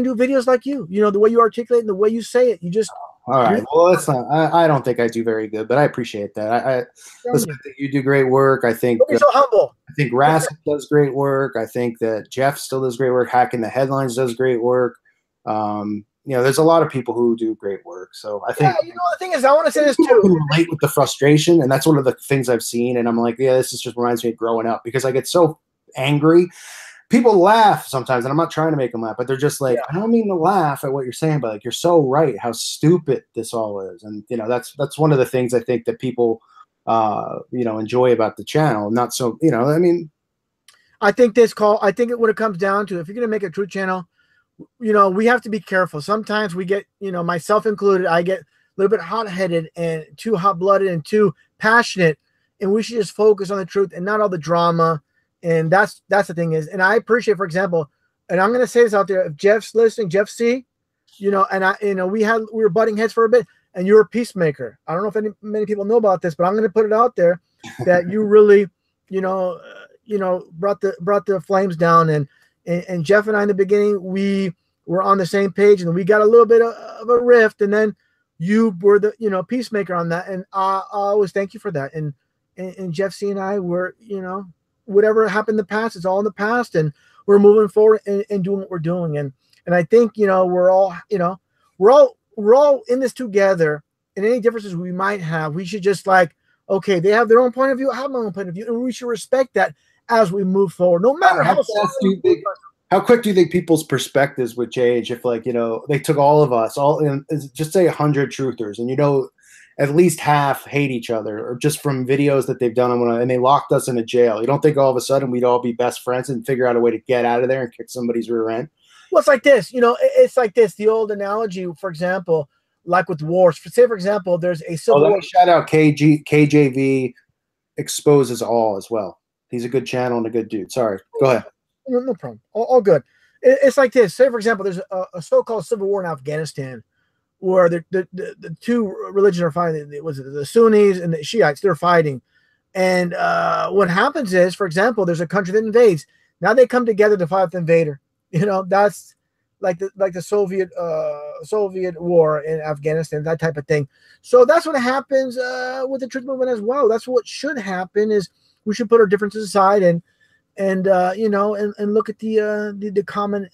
do videos like you. The way you articulate and the way you say it. You just. All right. Well, that's not. I don't think I do very good, but I appreciate that. Listen, I think you do great work. I think. Don't be so humble. I think Rask does great work. I think that Jeff still does great work. Hacking the Headlines does great work. There's a lot of people who do great work. So I think. Yeah, the thing is, I want to say this too. Can relate with the frustration, and that's one of the things I've seen. And I'm like, yeah, this just reminds me of growing up, because I get so angry. people laugh sometimes, and I'm not trying to make them laugh, but they're just like, I don't mean to laugh at what you're saying, but like, you're so right how stupid this all is. And that's one of the things I think that people enjoy about the channel. Not so, I mean, I think what it comes down to, if you're going to make a truth channel, we have to be careful. Sometimes we get, myself included, I get a little bit hot-headed and too hot-blooded and too passionate, and we should just focus on the truth and not all the drama. And that's the thing is, and I appreciate, for example, and I'm going to say this out there, if Jeff's listening, Jeff C, and we were butting heads for a bit, and you're a peacemaker. I don't know if many people know about this, but I'm going to put it out there that you really, brought the flames down, and Jeff and I in the beginning, we were on the same page, and we got a little bit of a rift, and then you were the peacemaker on that, and I always thank you for that. And Jeff C and I were, whatever happened in the past, it's all in the past, and we're moving forward and doing what we're doing. And I think, we're all in this together, and any differences we might have, we should just okay, they have their own point of view, I have my own point of view, and we should respect that as we move forward, no matter how quick do you think people's perspectives would change if they took all of us, just say 100 truthers, and at least half hate each other, or just from videos that they've done, and they locked us in a jail? You don't think all of a sudden we'd all be best friends and figure out a way to get out of there and kick somebody's rear end? Well, it's like this, it's like this. The old analogy, for example, like with wars. Say, for example, there's a civil war. Shout out KJV exposes all as well. He's a good channel and a good dude. Sorry, go ahead. No problem. All good. It's like this. Say, for example, there's a so-called civil war in Afghanistan, where the two religions are fighting. Was it the Sunnis and the Shiites? They're fighting, and what happens is, for example, there's a country that invades. Now they come together to fight the invader. That's like the Soviet war in Afghanistan, that type of thing. So that's what happens with the truth movement as well. That's what should happen. Is we should put our differences aside and look at the common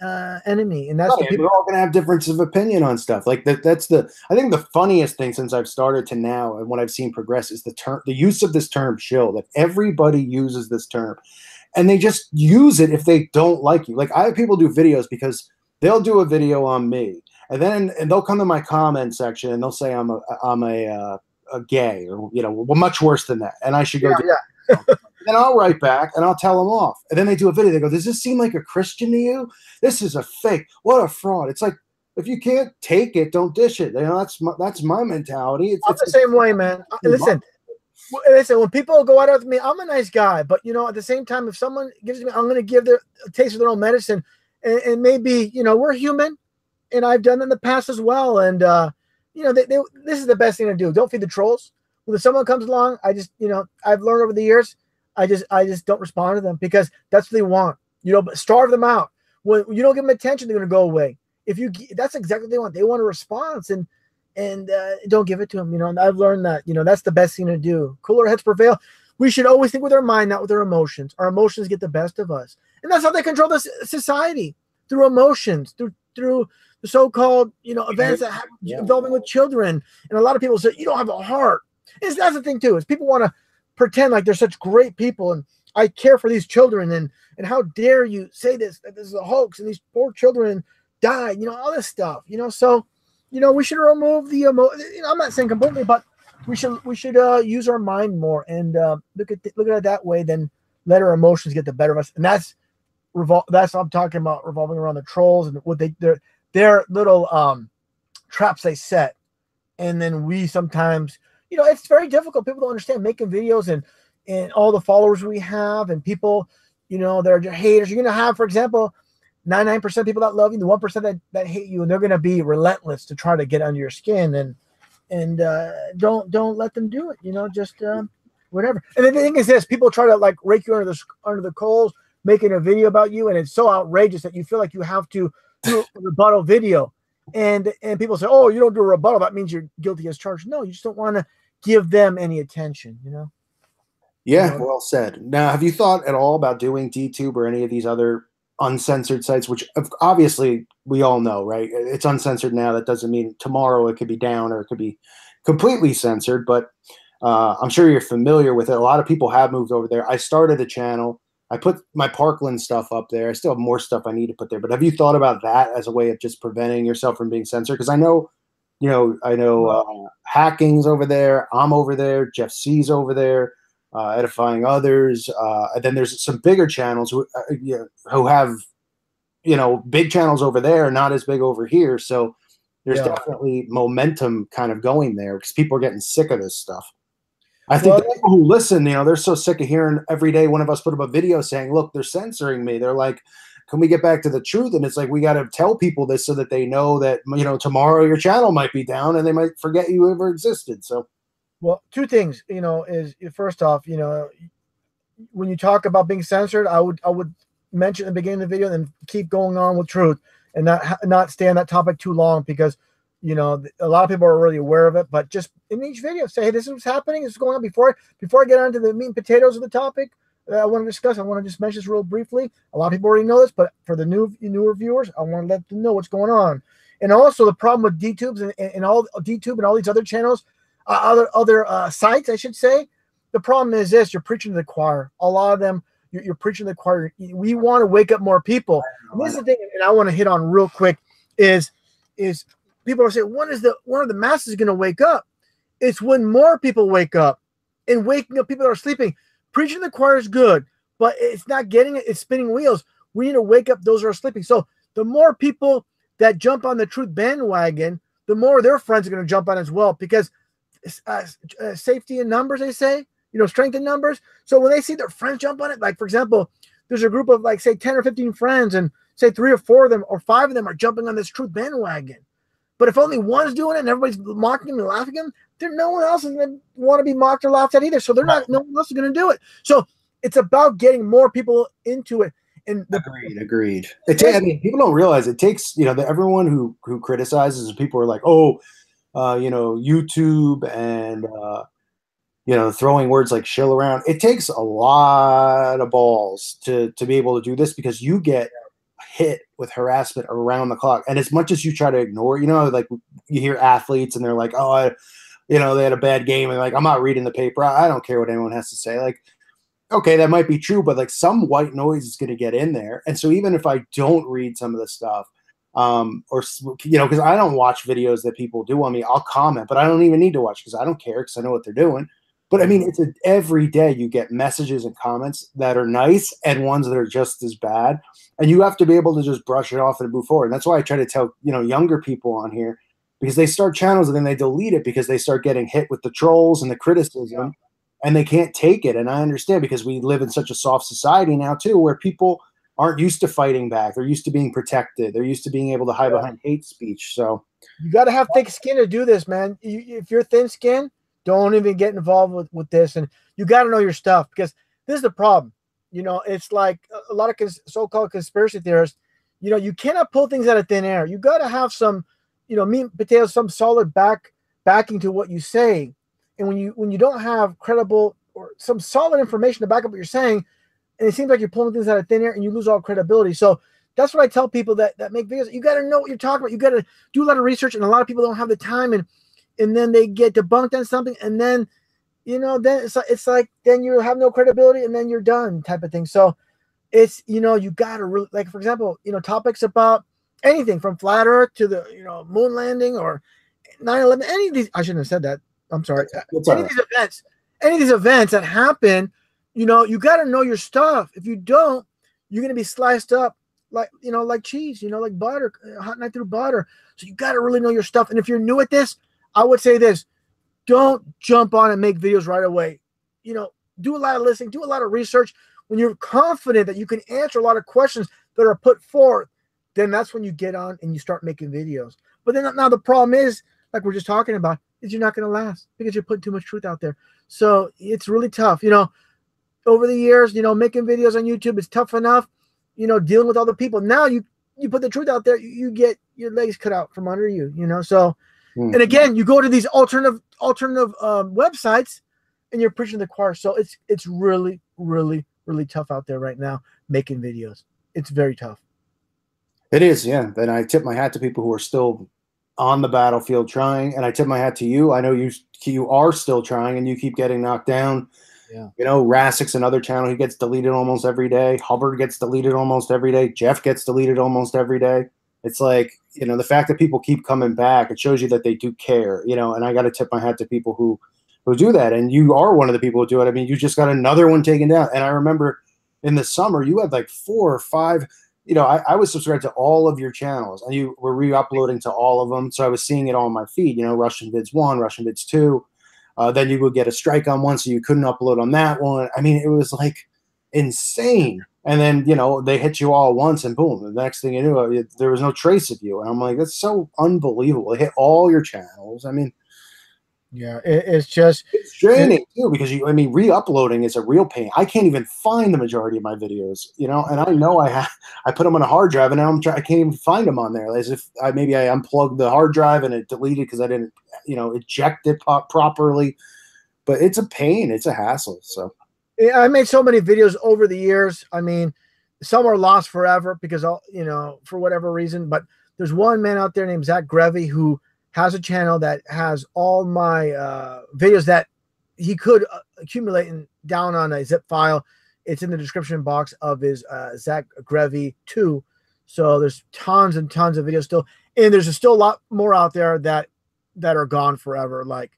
enemy, and that's the people. We're all gonna have differences of opinion on stuff. Like that's I think the funniest thing since I've started to now, and what I've seen progress, is the use of this term "shill." That everybody uses this term, and they just use it if they don't like you. Like, I have people do videos because they'll do a video on me, and they'll come to my comment section and they'll say I'm a gay, or much worse than that, and I should go. Then I'll write back and I'll tell them off. And then they do a video. They go, "Does this seem like a Christian to you? This is a fake. What a fraud." It's like, if you can't take it, don't dish it. That's my mentality. It's the same way, man. Listen, when people go out with me, I'm a nice guy. But, at the same time, if someone gives me, I'm going to give a taste of their own medicine. And maybe, we're human. And I've done it in the past as well. And, this is the best thing to do. Don't feed the trolls. When someone comes along, I just, I've learned over the years, I just don't respond to them, because that's what they want. But starve them out. When you don't give them attention, they're going to go away. That's exactly what they want. They want a response, and don't give it to them. And I've learned that, that's the best thing to do. Cooler heads prevail. We should always think with our mind, not with our emotions. Our emotions get the best of us, and that's how they control this society, through emotions, through the so-called events that happen involving with children. And a lot of people say, "You don't have a heart." And that's the thing too, is people want to pretend like they're such great people, and I care for these children, and how dare you say that this is a hoax, and these poor children died, all this stuff, so we should remove the I'm not saying completely, but we should use our mind more, and look at it that way, then let our emotions get the better of us. And that's what I'm talking about, revolving around the trolls and what their little traps they set. And then we sometimes, it's very difficult. People don't understand making videos and all the followers we have, and people, that are just haters. You're going to have, for example, 99% of people that love you, the 1% that hate you, and they're going to be relentless to try to get under your skin, and don't let them do it. Just whatever. And the thing is this: people try to rake you under the coals, making a video about you, and it's so outrageous that you feel like you have to do a rebuttal video. And people say, "Oh, you don't do a rebuttal, that means you're guilty as charged." No, you just don't want to give them any attention, Yeah, well said. Now, have you thought at all about doing DTube or any of these other uncensored sites, which obviously we all know, right? It's uncensored now. That doesn't mean tomorrow it could be down or it could be completely censored, but I'm sure you're familiar with it. A lot of people have moved over there. I started a channel I put my Parkland stuff up there. I still have more stuff I need to put there. But have you thought about that as a way of just preventing yourself from being censored? Because I know, Hacking's over there. I'm over there. Jeff C's over there. Edifying Others. And then there's some bigger channels who have, big channels over there, not as big over here. So there's definitely momentum kind of going there because people are getting sick of this stuff. I think the people who listen, they're so sick of hearing every day one of us put up a video saying, look, they're censoring me. They're like, can we get back to the truth? And it's like, we got to tell people this so that they know that, tomorrow your channel might be down and they might forget you ever existed. So, well, two things, is first off, when you talk about being censored, I would mention at the beginning of the video and keep going on with truth and not stay on that topic too long because, a lot of people are already aware of it, but just in each video say, hey, this is what's happening. This is going on before I get onto the meat and potatoes of the topic I want to discuss. I want to just mention this real briefly. A lot of people already know this, but for the newer viewers, I want to let them know what's going on. And also the problem with DTubes and all DTube and all these other channels, other sites, I should say. The problem is this: you're preaching to the choir. A lot of them, you're preaching to the choir. We want to wake up more people. And this is the thing, and I want to hit on real quick is people are saying, when are the masses going to wake up? It's when more people wake up, and waking up people that are sleeping. Preaching to the choir is good, but it's not getting it. It's spinning wheels. We need to wake up those that are sleeping. So the more people that jump on the truth bandwagon, the more their friends are going to jump on as well, because safety in numbers, they say, strength in numbers. So when they see their friends jump on it, like, for example, there's a group of like, say 10 or 15 friends, and say 3 or 4 of them or 5 of them are jumping on this truth bandwagon. But if only one's doing it and everybody's mocking them and laughing at them, then no one else is going to want to be mocked or laughed at either. So no one else is going to do it. So it's about getting more people into it. And Agreed. People don't realize it takes, everyone who criticizes, and people are like, YouTube and, throwing words like shill around. It takes a lot of balls to be able to do this, because you get hit with harassment around the clock. And as much as you try to ignore it, like you hear athletes and they're like, they had a bad game, and like, I'm not reading the paper. I don't care what anyone has to say. Like, okay, that might be true, but like some white noise is going to get in there. And so even if I don't read some of the stuff, because I don't watch videos that people do on me, I'll comment, but I don't even need to watch because I don't care, because I know what they're doing. But I mean, every day you get messages and comments that are nice and ones that are just as bad. And you have to be able to just brush it off and move forward. And that's why I try to tell, younger people on here, because they start channels and then they delete it because they start getting hit with the trolls and the criticism, and they can't take it. And I understand, because we live in such a soft society now too, where people aren't used to fighting back. They're used to being protected. They're used to being able to hide behind hate speech. So you got to have thick skin to do this, man. If you're thin skin, don't even get involved with this. And you got to know your stuff, because this is the problem. It's like a lot of so-called conspiracy theorists, you cannot pull things out of thin air. You got to have some, meat and potatoes, some solid backing to what you say. And when you don't have credible or some solid information to back up what you're saying, and it seems like you're pulling things out of thin air, and you lose all credibility. So that's what I tell people that make videos. You got to know what you're talking about. You got to do a lot of research, and a lot of people don't have the time, and then they get debunked on something, and then then it's like then you have no credibility, and then you're done, type of thing. So it's you got to really, like, for example, topics about anything from flat Earth to the moon landing or 9/11. Any of these, I shouldn't have said that. I'm sorry. Any of these events that happen, you got to know your stuff. If you don't, you're going to be sliced up like cheese, like butter, hot knife through butter. So you got to really know your stuff. And if you're new at this, I would say this: don't jump on and make videos right away. Do a lot of listening, do a lot of research. When you're confident that you can answer a lot of questions that are put forth, then that's when you get on and you start making videos. But then now the problem is, like we're just talking about, is you're not going to last because you're putting too much truth out there. So it's really tough. Over the years, making videos on YouTube is tough enough, dealing with other people. Now you put the truth out there, you get your legs cut out from under you, So, and again, you go to these alternative websites, and you're preaching to the choir. So it's really, really, really tough out there right now making videos. It's very tough. It is, yeah. And I tip my hat to people who are still on the battlefield trying, and I tip my hat to you. I know you are still trying, and you keep getting knocked down. Yeah. You know, Rasik's another channel. He gets deleted almost every day. Hubbard gets deleted almost every day. Jeff gets deleted almost every day. It's like, you know, the fact that people keep coming back, it shows you that they do care, you know, and I got to tip my hat to people who do that. And you are one of the people who do it. I mean, you just got another one taken down. And I remember in the summer, you had like 4 or 5, you know, I was subscribed to all of your channels and you were re-uploading to all of them. So I was seeing it all on my feed, you know, Russianvids 1, Russianvids 2. Then you would get a strike on one, so you couldn't upload on that one. I mean, it was like insane. And then, you know, they hit you all once and boom, the next thing you knew, there was no trace of you. And I'm like, that's so unbelievable. It hit all your channels. I mean, yeah, it's just it's draining too, because I mean, re-uploading is a real pain. I can't even find the majority of my videos, you know, and I know I put them on a hard drive, and now I can't even find them on there. As if maybe I unplugged the hard drive and it deleted because I didn't, you know, eject it properly. But it's a pain. It's a hassle. So I made so many videos over the years. I mean, some are lost forever because, you know, for whatever reason. But there's one man out there named Zach Grevy who has a channel that has all my videos that he could accumulate down on a zip file. It's in the description box of his Zach Grevy 2. So there's tons and tons of videos still. And there's still a lot more out there that are gone forever. Like,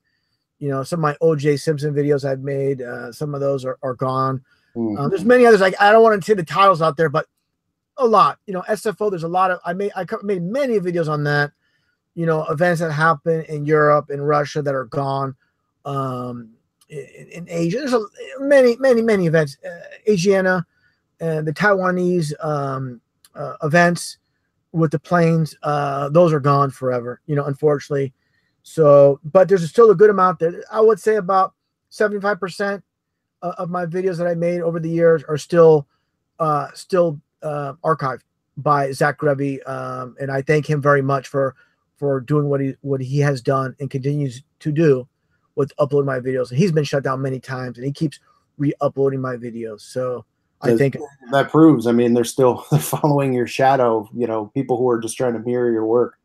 you know, some of my OJ Simpson videos I've made, some of those are gone. There's many others. Like, I don't want to say the titles out there, but a lot. You know, SFO, there's a lot of, I made many videos on that. You know, events that happen in Europe and Russia that are gone. In Asia, there's many events. Asiana and the Taiwanese events with the planes, those are gone forever, you know, unfortunately. So, but there's still a good amount there. I would say about 75% of my videos that I made over the years are still archived by Zach Grevy, and I thank him very much for doing what he has done and continues to do with uploading my videos. And he's been shut down many times, and he keeps re-uploading my videos. So I think that proves, I mean, they're following your shadow, you know, people who are just trying to mirror your work.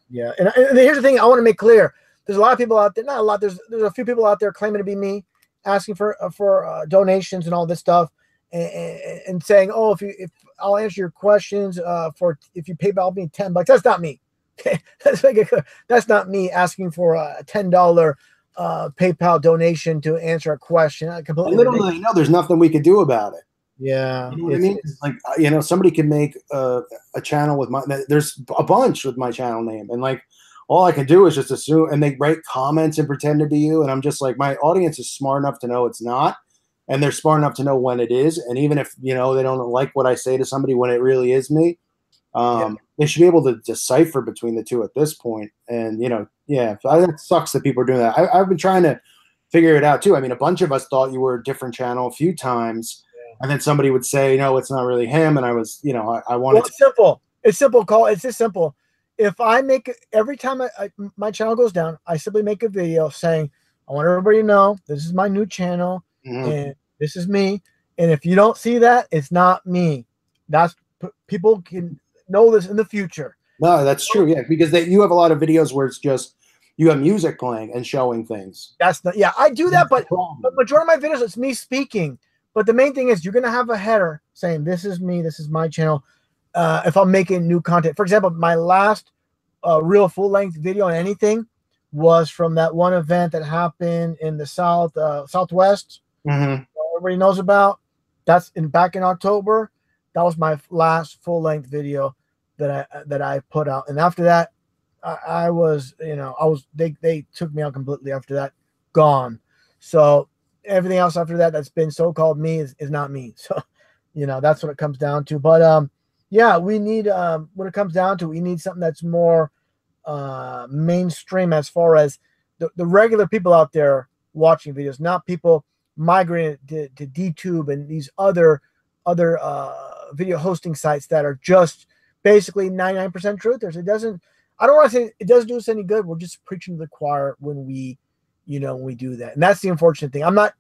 Yeah. And here's the thing I want to make clear. There's a lot of people out there, not a lot, there's a few people out there claiming to be me, asking for donations and all this stuff, and saying, oh, if I'll answer your questions if you PayPal me $10. That's not me. Okay, that's not me asking for a $10 PayPal donation to answer a question. Literally, no, there's nothing we could do about it. Yeah, you know what I mean? It's like, you know, somebody can make a channel with there's a bunch with my channel name, and like all I can do is just assume, and they write comments and pretend to be you, and I'm just like, my audience is smart enough to know it's not, and they're smart enough to know when it is, and even if, you know, they don't like what I say to somebody when it really is me. They should be able to decipher between the two at this point. And, you know, yeah, it sucks that people are doing that. I've been trying to figure it out too. I mean, a bunch of us thought you were a different channel a few times, and then somebody would say, no, it's not really him. And I was, you know, I wanted it's simple. It's simple, Cole. It's just simple. If I make every time my channel goes down, I simply make a video saying, I want everybody to know this is my new channel, and this is me. And if you don't see that, it's not me. That's people can know this in the future. No, that's true. Yeah, because you have a lot of videos where it's just you have music playing and showing things. That's the I do that, but majority of my videos it's me speaking. But the main thing is you're gonna have a header saying this is me, this is my channel. If I'm making new content, for example, my last real full-length video on anything was from that one event that happened in the Southwest. Everybody knows about. That's back in October. That was my last full-length video that I put out, and after that, I was, you know, they took me out completely after that, gone. So everything else after that that's been so-called me is not me. So, you know, that's what it comes down to. But yeah, we need when it comes down to it, we need something that's more mainstream as far as the regular people out there watching videos, not people migrating to DTube and these other video hosting sites that are just basically 99% truthers. I don't want to say it doesn't do us any good. We're just preaching to the choir when we do that. And that's the unfortunate thing. I'm not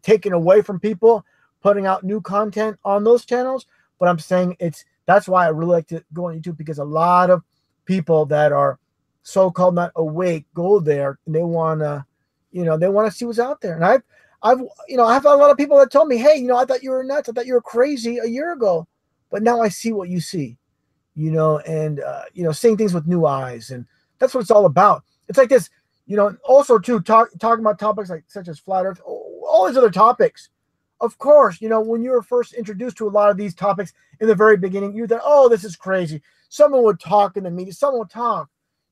taking away from people putting out new content on those channels, but I'm saying that's why I really like to go on YouTube, because a lot of people that are so-called not awake go there and they want to see what's out there. And I've I have a lot of people that told me, hey, I thought you were nuts. I thought you were crazy a year ago, but now I see what you see, and seeing things with new eyes, and that's what it's all about. It's like this, also too, talking about topics like such as flat Earth, all these other topics. Of course, when you were first introduced to a lot of these topics in the very beginning, you thought, oh, this is crazy. Someone would talk in the media, someone would talk,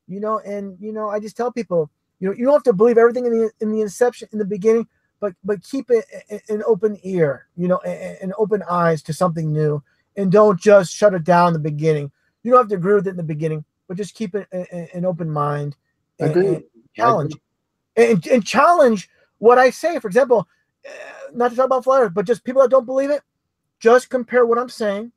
and I just tell people, you don't have to believe everything in the inception, in the beginning, but keep it an open ear, and open eyes to something new, and don't just shut it down in the beginning. You don't have to agree with it in the beginning, but just keep it an open mind. And challenge, and challenge what I say. For example, not to talk about flat Earth, but just people that don't believe it, just compare what I'm saying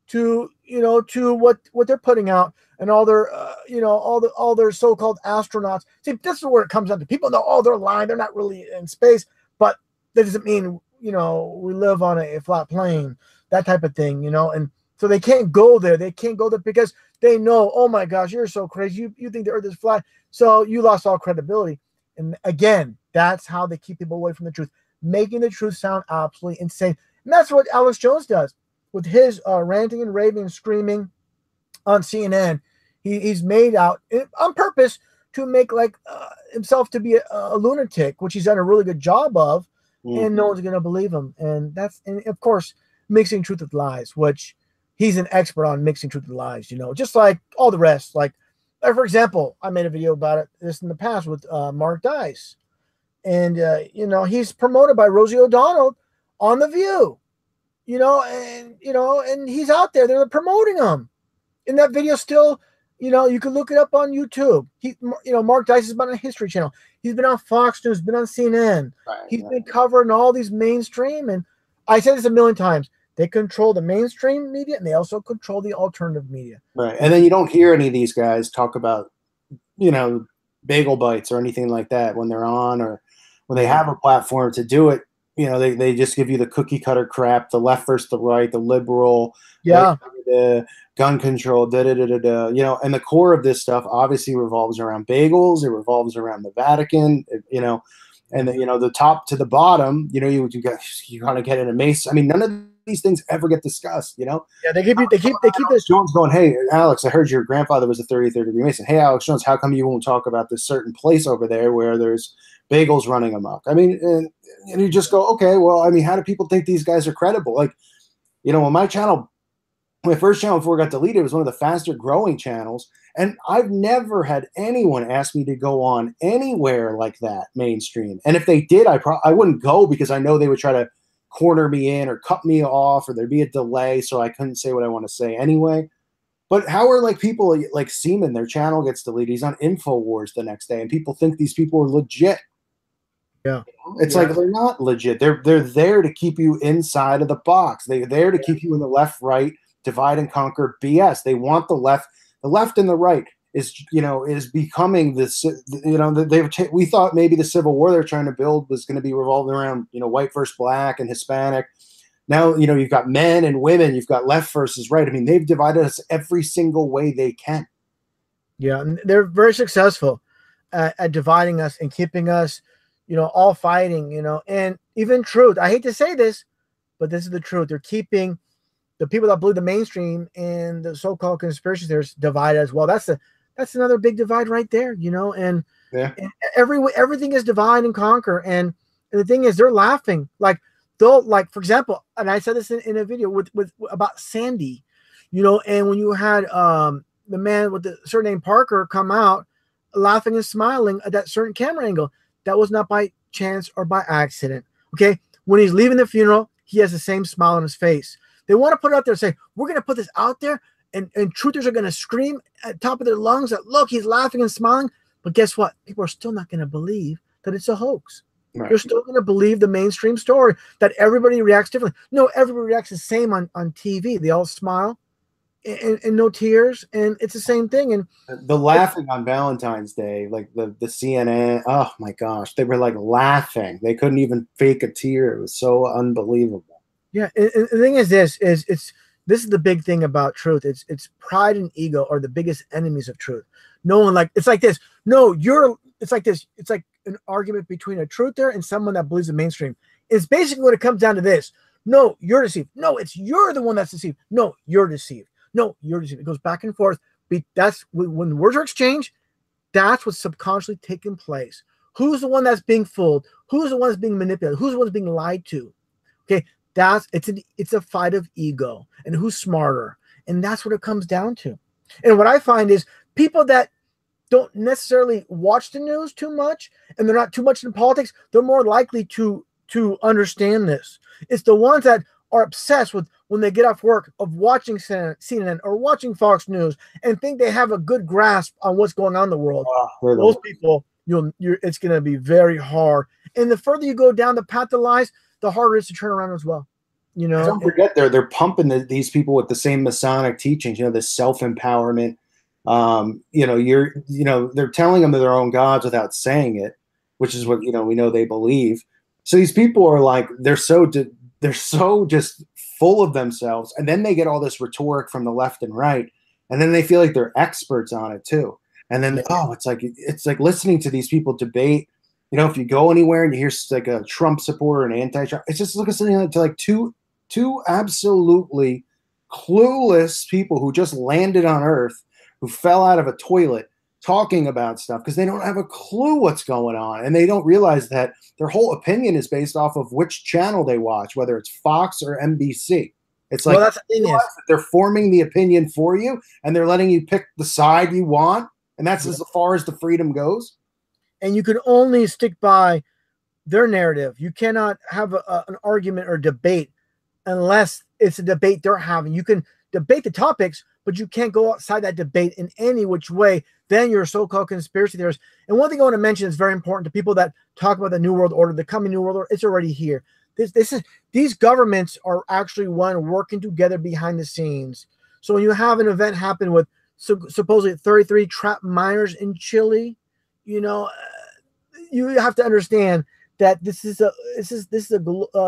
to what they're putting out, and all their all their so-called astronauts. See, this is where it comes down to. People know, oh, they're lying, they're not really in space, but that doesn't mean we live on a flat plane, that type of thing, and so they can't go there. They can't go there because they know, oh my gosh, you're so crazy. You think the Earth is flat, so you lost all credibility. And again, that's how they keep people away from the truth, making the truth sound absolutely insane. And that's what Alex Jones does with his ranting and raving and screaming on CNN. He's made out on purpose to make himself to be a lunatic, which he's done a really good job of, and no one's going to believe him. And of course, mixing truth with lies, which he's an expert on, mixing truth with lies, just like all the rest. Like, for example, I made a video about this in the past with Mark Dice. And, he's promoted by Rosie O'Donnell on The View, and he's out there. They're promoting him. In that video still, you can look it up on YouTube. Mark Dice has been on History Channel. He's been on Fox News, been on CNN. Right, he's been covering all these mainstream. And I said this a million times. They control the mainstream media, and they also control the alternative media. Right. And then you don't hear any of these guys talk about, bagel bites or anything like that when they're on, or when they have a platform to do it. They just give you the cookie cutter crap, the left versus the right, the liberal, the gun control, and the core of this stuff obviously revolves around bagels. It revolves around the Vatican, and the top to the bottom, you kind of get in a mace. I mean, none of these things ever get discussed, Yeah, they keep this. Jones going, hey, Alex, I heard your grandfather was a 33rd degree Mason. Hey, Alex Jones, how come you won't talk about this certain place over there where there's bagels running amok? I mean, and you just go, okay, well, I mean, how do people think these guys are credible? Like, on my channel, my first channel before it got deleted, was one of the faster growing channels. And I've never had anyone ask me to go on anywhere like that mainstream. And if they did, I wouldn't go, because I know they would try to corner me in or cut me off, or there'd be a delay, so I couldn't say what I want to say anyway. But how are people like Seaman, their channel gets deleted? He's on InfoWars the next day, and people think these people are legit. Yeah, it's like they're not legit. They're there to keep you inside of the box. They're there to keep you in the left-right divide and conquer BS. They want the left and the right is becoming this. We thought maybe the civil war they're trying to build was going to be revolving around white versus black and Hispanic. Now you've got men and women. You've got left versus right. I mean, they've divided us every single way they can. Yeah, and they're very successful at dividing us and keeping us, all fighting. And even truth. I hate to say this, but this is the truth. They're keeping the people that believe the mainstream and the so-called conspiracy theorists divided as well. That's another big divide right there, and, and everything is divide and conquer. And the thing is, they're laughing. For example, and I said this in a video with about Sandy, and when you had the man with the surname Parker come out laughing and smiling at that certain camera angle, that was not by chance or by accident. Okay. When he's leaving the funeral, he has the same smile on his face. They want to put it out there and say, we're going to put this out there, and truthers are going to scream at the top of their lungs that, look, he's laughing and smiling. But guess what? People are still not going to believe that it's a hoax. Right. They're still going to believe the mainstream story, that everybody reacts differently. No, everybody reacts the same on TV. They all smile and no tears, and it's the same thing. And the laughing on Valentine's Day, like the CNN, oh my gosh, they were like laughing. They couldn't even fake a tear. It was so unbelievable. Yeah, and the thing is, this is the big thing about truth. It's pride and ego are the biggest enemies of truth. No one it's like this. No, it's like this. It's like an argument between a truther and someone that believes the mainstream. It's basically what it comes down to this. No, you're deceived. No, it's you're the one that's deceived. No, you're deceived. No, you're deceived. It goes back and forth. That's when the words are exchanged. That's what's subconsciously taking place. Who's the one that's being fooled? Who's the one that's being manipulated? Who's the one that's being lied to? Okay, it's a fight of ego and who's smarter, and that's what it comes down to. And what I find is people that don't necessarily watch the news too much, and they're not too much in politics, they're more likely to understand this. It's the ones that are obsessed with when they get off work of watching CNN or watching Fox News and think they have a good grasp on what's going on in the world. Those people, it's going to be very hard. And the further you go down the path of lies, the harder it is to turn around as well. You know, don't forget they're pumping these people with the same Masonic teachings. You know, this self-empowerment. They're telling them they're their own gods without saying it, which is what we know they believe. So these people are like they're so just full of themselves, and then they get all this rhetoric from the left and right, and then they feel like they're experts on it too. And then it's like listening to these people debate. You know, if you go anywhere and you hear like a Trump supporter and anti-Trump, it's just listening to like two absolutely clueless people who just landed on Earth, who fell out of a toilet talking about stuff because they don't have a clue what's going on, and they don't realize that their whole opinion is based off of which channel they watch, whether it's Fox or NBC. It's like that's the thing is, they're forming the opinion for you, and they're letting you pick the side you want, and that's as far as the freedom goes. And you can only stick by their narrative. You cannot have an argument or debate unless it's a debate they're having. You can debate the topics, but you can't go outside that debate in any which way. Then you're a so-called conspiracy theorist. And one thing I want to mention is very important to people that talk about the New World Order, the coming New World Order. It's already here. These governments are actually working together behind the scenes. So when you have an event happen with supposedly 33 trapped miners in Chile, you have to understand that this is a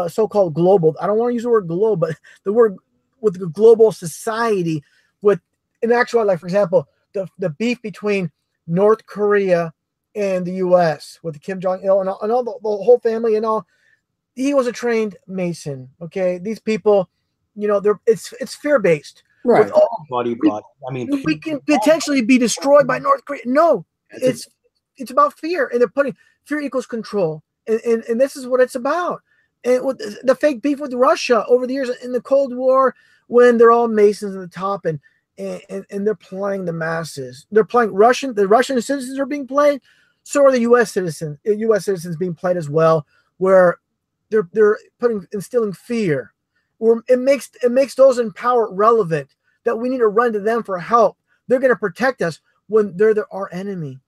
so-called global. I don't want to use the word globe, but the word with the global society. With in actual, like for example, the beef between North Korea and the U.S. with Kim Jong-il and all the whole family and all. He was a trained Mason. Okay, these people, it's fear-based. Right. Buddy. I mean, we can potentially be destroyed by North Korea. No, it's about fear, and they're putting fear equals control, and this is what it's about. And with the fake beef with Russia over the years in the Cold War, when they're all Masons at the top, and they're playing the masses. They're playing the Russian citizens are being played. So are the U.S. citizens. U.S. citizens being played as well, where they're instilling fear. Where it makes those in power relevant that we need to run to them for help. They're going to protect us when they're our enemy.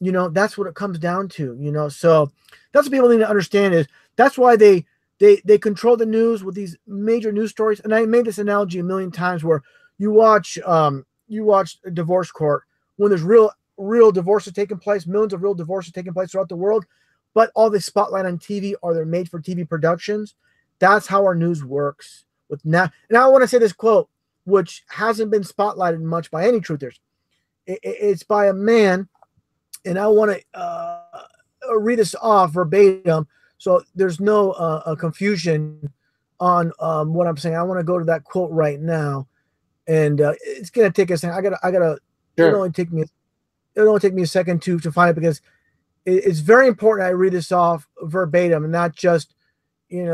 That's what it comes down to. So that's what people need to understand is that's why they control the news with these major news stories. And I made this analogy a million times where you watch a divorce court when there's real divorces taking place, millions of real divorces taking place throughout the world, but all the spotlight on TV are they're made for TV productions. That's how our news works with now. And I want to say this quote, which hasn't been spotlighted much by any truthers. It's by a man, and I want to read this off verbatim, so there's no confusion on what I'm saying. I want to go to that quote right now, and it's gonna take a second. I gotta. Sure. It'll only take me a second to find it because it's very important. I read this off verbatim and not just, I'm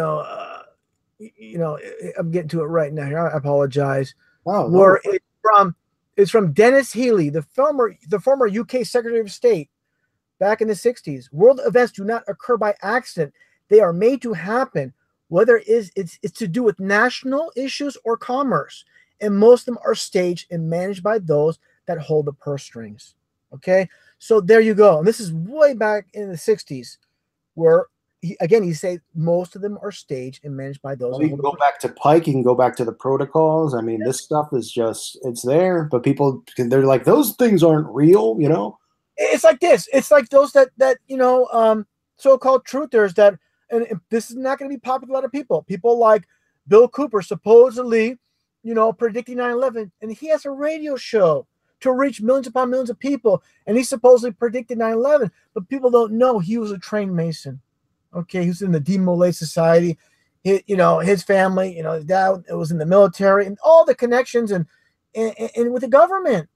getting to it right now. Here, I apologize. Oh, where it's from Dennis Healy, the former UK Secretary of State, back in the 60s. World events do not occur by accident; they are made to happen. Whether it's to do with national issues or commerce, and most of them are staged and managed by those that hold the purse strings. Okay, so there you go. And this is way back in the 60s, where he said most of them are staged and managed by those. Well, you can go back to Pike. You can go back to the protocols. I mean, this stuff is it's there, but they're like, those things aren't real. It's like this. It's like those that so-called truthers that, and this is not going to be popular with a lot of people. People like Bill Cooper, supposedly, predicting 9/11, and he has a radio show to reach millions upon millions of people. And he supposedly predicted 9/11, but people don't know he was a trained Mason. Okay, he was in the Demolay Society. His family, his dad was in the military, and all the connections and with the government.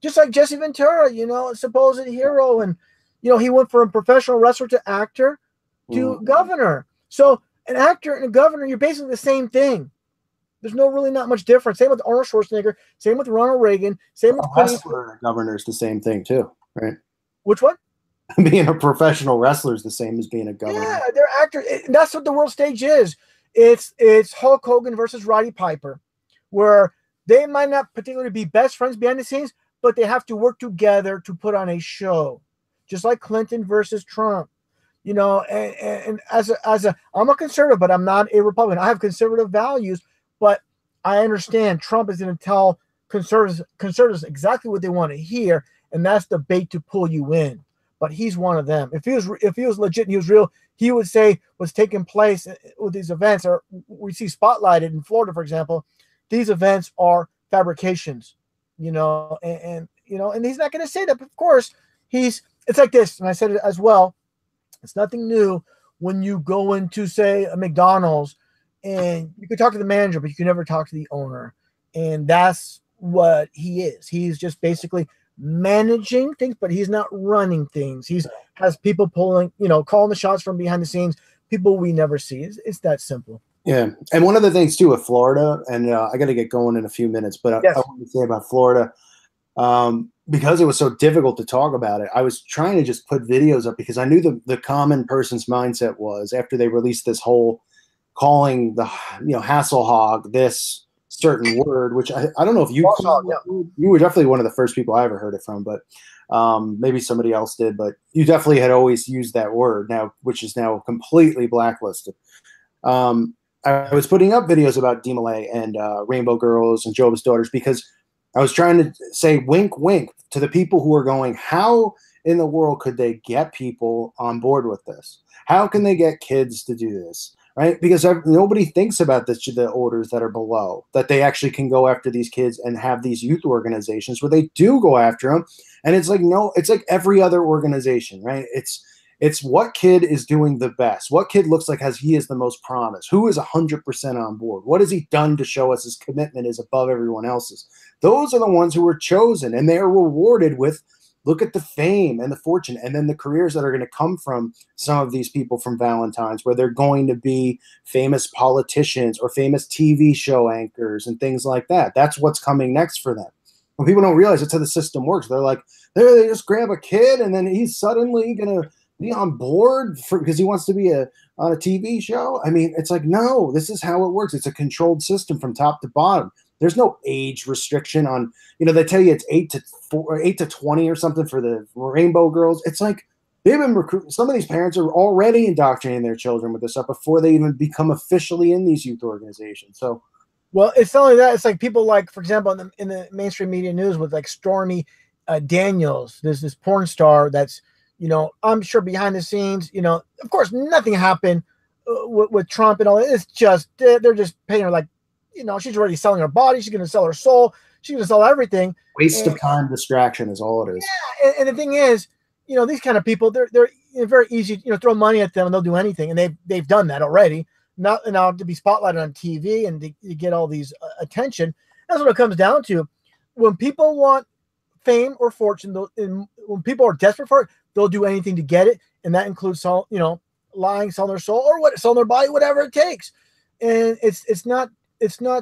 Just like Jesse Ventura, a supposed hero, and he went from professional wrestler to actor to governor. So an actor and a governor, you're basically the same thing. There's not much difference. Same with Arnold Schwarzenegger. Same with Ronald Reagan. Same with Clint Eastwood. Governor is the same thing too, right? Which one? Being a professional wrestler is the same as being a governor. Yeah, they're actors. That's what the world stage is. It's Hulk Hogan versus Roddy Piper, where they might not particularly be best friends behind the scenes, but they have to work together to put on a show, just like Clinton versus Trump. And I'm a conservative, but I'm not a Republican. I have conservative values, but I understand Trump is going to tell conservatives exactly what they want to hear, and that's the bait to pull you in. But he's one of them. If he was legit and he was real, he would say what's taking place with these events, or we see spotlighted in Florida, for example, these events are fabrications, and he's not going to say that. But of course, it's like this, and I said it as well. It's nothing new when you go into, say, a McDonald's, and you can talk to the manager, but you can never talk to the owner. And that's what he is. He's just basically managing things, but he's not running things. He has people calling the shots from behind the scenes, people we never see. It's that simple. Yeah. And one of the things too with Florida, and I got to get going in a few minutes, but yes. I want to say about Florida, because it was so difficult to talk about it, I was trying to just put videos up because I knew the common person's mindset was, after they released this whole calling the Hasselhog this certain word, which I don't know if you you were definitely one of the first people I ever heard it from, but maybe somebody else did, but you definitely had always used that word now, which is now completely blacklisted. I was putting up videos about Demolay and Rainbow Girls and Job's Daughters because I was trying to say wink, wink to the people who are going, how in the world could they get people on board with this? How can they get kids to do this? Right? Because nobody thinks about this, the orders that are below, that they actually can go after these kids and have these youth organizations where they do go after them. And it's like, no, it's like every other organization, right? It's what kid is doing the best. What kid looks like he is the most promise? Who is 100% on board? What has he done to show us his commitment is above everyone else's? Those are the ones who were chosen, and they are rewarded with, look at the fame and the fortune, and then the careers that are going to come from some of these people from Valentine's, where they're going to be famous politicians or famous TV show anchors and things like that. That's what's coming next for them. When people don't realize that's how the system works, they're like, they just grab a kid and then he's suddenly going to be on board because he wants to be on a TV show. I mean, it's like, no, this is how it works. It's a controlled system from top to bottom. There's no age restriction on, they tell you it's 8 to 20 or something for the Rainbow Girls. It's like they've been recruiting. Some of these parents are already indoctrinating their children with this stuff before they even become officially in these youth organizations. So, well, it's not only that. It's like people like, for example, in the mainstream media news with like Stormy Daniels. There's this porn star that's, I'm sure behind the scenes, of course, nothing happened with Trump and all. It's just they're just paying her like, she's already selling her body. She's going to sell her soul. She's going to sell everything. Waste of time, distraction is all it is. Yeah, and the thing is, these kind of people, they're very easy. Throw money at them and they'll do anything, and they've done that already. Now to be spotlighted on TV and to get all these attention. That's what it comes down to. When people want fame or fortune, when people are desperate for it, they'll do anything to get it, and that includes lying, selling their soul, or selling their body, whatever it takes. And it's not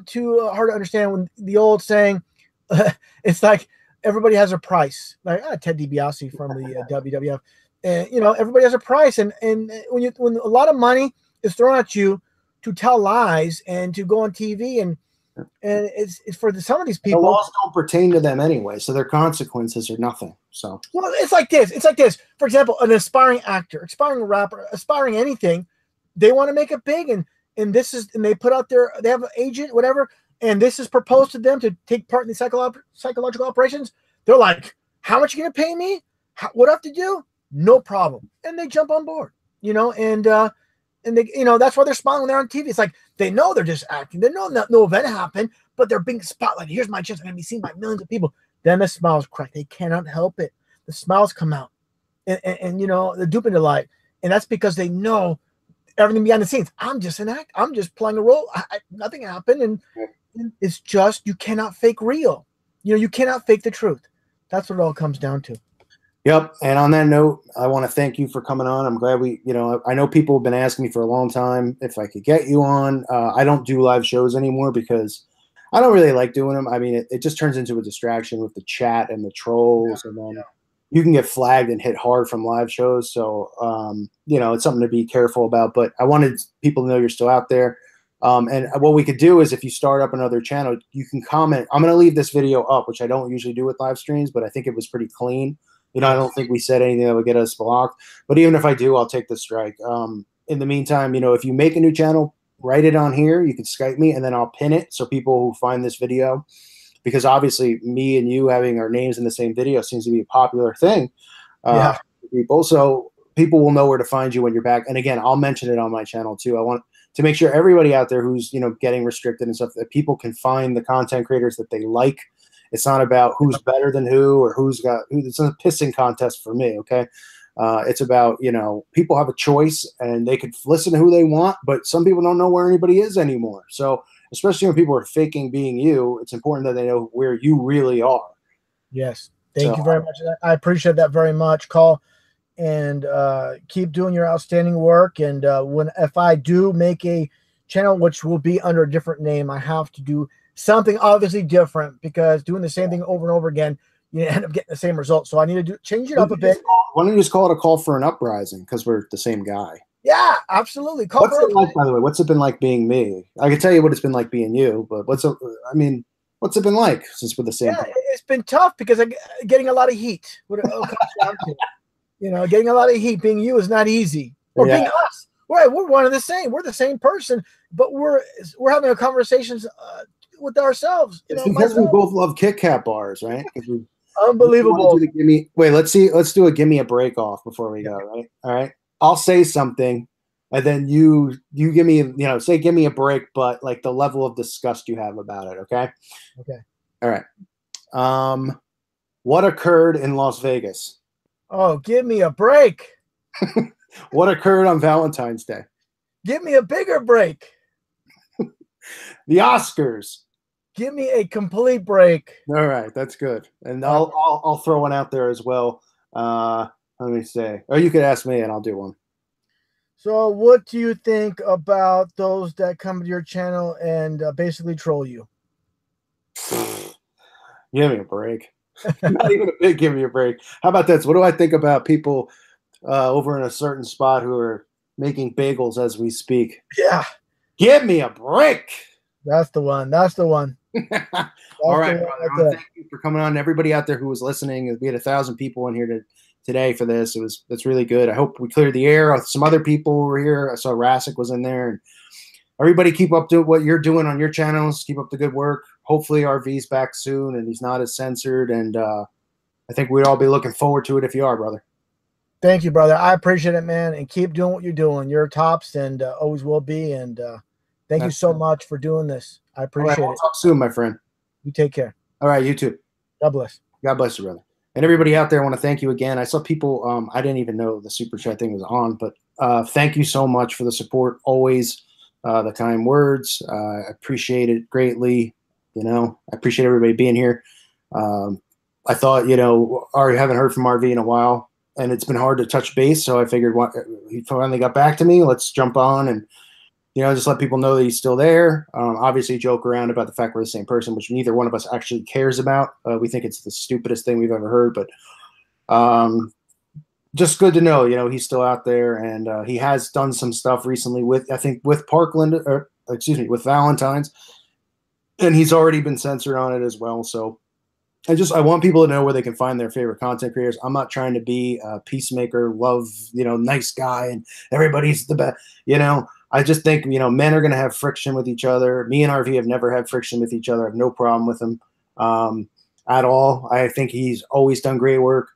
too hard to understand when the old saying, it's like everybody has a price. Like Ted DiBiase from the WWF, and everybody has a price. And when a lot of money is thrown at you to tell lies and to go on TV and it's for some of these people. The laws don't pertain to them anyway, so their consequences are nothing. So well, it's like this. For example, an aspiring actor, aspiring rapper, aspiring anything, they want to make it big, and they put out they have an agent, whatever, and this is proposed to them to take part in the psychological operations. They're like, how much are you going to pay me? What do I have to do? No problem. And they jump on board, and they, that's why they're smiling when they're on TV. It's like, they know they're just acting. They know no event happened, but they're being spotlighted. Here's my chance. I'm going to be seen by millions of people. then the smiles crack. They cannot help it. The smiles come out, and you know, the duping delight, and that's because they know everything behind the scenes. I'm just an act. I'm just playing a role. Nothing happened, and it's just, you cannot fake real. You know, you cannot fake the truth. That's what it all comes down to. Yep. And on that note, I want to thank you for coming on. I'm glad we, you know, I know people have been asking me for a long time if I could get you on. I don't do live shows anymore because I don't really like doing them. I mean, it just turns into a distraction with the chat and the trolls, and then you can get flagged and hit hard from live shows. So, you know, it's something to be careful about. But I wanted people to know you're still out there. And what we could do is, if you start up another channel, you can comment. I'm going to leave this video up, which I don't usually do with live streams, but I think it was pretty clean. You know, I don't think we said anything that would get us blocked. But even if I do, I'll take the strike. In the meantime, you know, if you make a new channel, write it on here. You can Skype me, and then I'll pin it so people who find this video, because obviously me and you having our names in the same video seems to be a popular thing. For people. So people will know where to find you when you're back. And again, I'll mention it on my channel too. I want to make sure everybody out there who's, you know, getting restricted and stuff, that people can find the content creators that they like. It's not about who's better than who or who's got who. It's a pissing contest for me. Okay. It's about, you know, people have a choice and they could listen to who they want, but some people don't know where anybody is anymore. So especially when people are faking being you, it's important that they know where you really are. Yes. Thank you very much. I appreciate that very much, Call. And keep doing your outstanding work. And if I do make a channel, which will be under a different name, I have to do something obviously different, because doing the same thing over and over again, you end up getting the same result. So I need to change it up a bit. Why don't you just call it a call for an uprising? Because we're the same guy. Yeah, absolutely. What's it like, by the way? What's it been like being me? I can tell you what it's been like being you, but what's it been like since we're the same? Yeah, it's been tough because I'm getting a lot of heat. What it all comes down to. You know, getting a lot of heat. Being you is not easy. Or being us. We're one and the same. We're the same person, but we're having a conversations with ourselves. You know, because we both love Kit Kat bars, right? Unbelievable. Let's do a give me a break off before we go, right? All right. I'll say something, and then you give me, you know, say give me a break, but like the level of disgust you have about it. Okay. Okay. All right. What occurred in Las Vegas? Oh, give me a break. What occurred on Valentine's Day? Give me a bigger break. The Oscars. Give me a complete break. All right, that's good. And I'll throw one out there as well. Let me say, or you could ask me and I'll do one. So what do you think about those that come to your channel and basically troll you? Give me a break. Not even a big give me a break. How about this? What do I think about people over in a certain spot who are making bagels as we speak? Yeah. Give me a break. That's the one. That's the one. All right, brother. Thank you for coming on. Everybody out there who was listening, we had 1,000 people in here today for this. That's really good. I hope we cleared the air. Some other people were here. I saw Rasik was in there. And everybody keep up to what you're doing on your channels. Keep up the good work. Hopefully RV's back soon and he's not as censored. And I think we'd all be looking forward to it if you are, brother. Thank you, brother. I appreciate it, man. And keep doing what you're doing. You're tops and always will be. And thank you so much for doing this. I appreciate it. We'll talk soon, my friend. You take care. All right, you too. God bless. God bless you, brother. And everybody out there, I want to thank you again. I saw people, I didn't even know the super chat thing was on, but thank you so much for the support. Always the kind words. I appreciate it greatly. You know, I appreciate everybody being here. I thought, you know, I haven't heard from RV in a while, and it's been hard to touch base. So I figured he finally got back to me. Let's jump on and, you know, just let people know that he's still there. Obviously joke around about the fact we're the same person, which neither one of us actually cares about. We think it's the stupidest thing we've ever heard, but just good to know, you know, he's still out there, and he has done some stuff recently with, I think, with Parkland, or excuse me, with Valentine's, and he's already been censored on it as well. So I want people to know where they can find their favorite content creators. I'm not trying to be a peacemaker, love, you know, nice guy, and everybody's the best, you know. I just think, you know, men are going to have friction with each other. Me and RV have never had friction with each other. I have no problem with him at all. I think he's always done great work.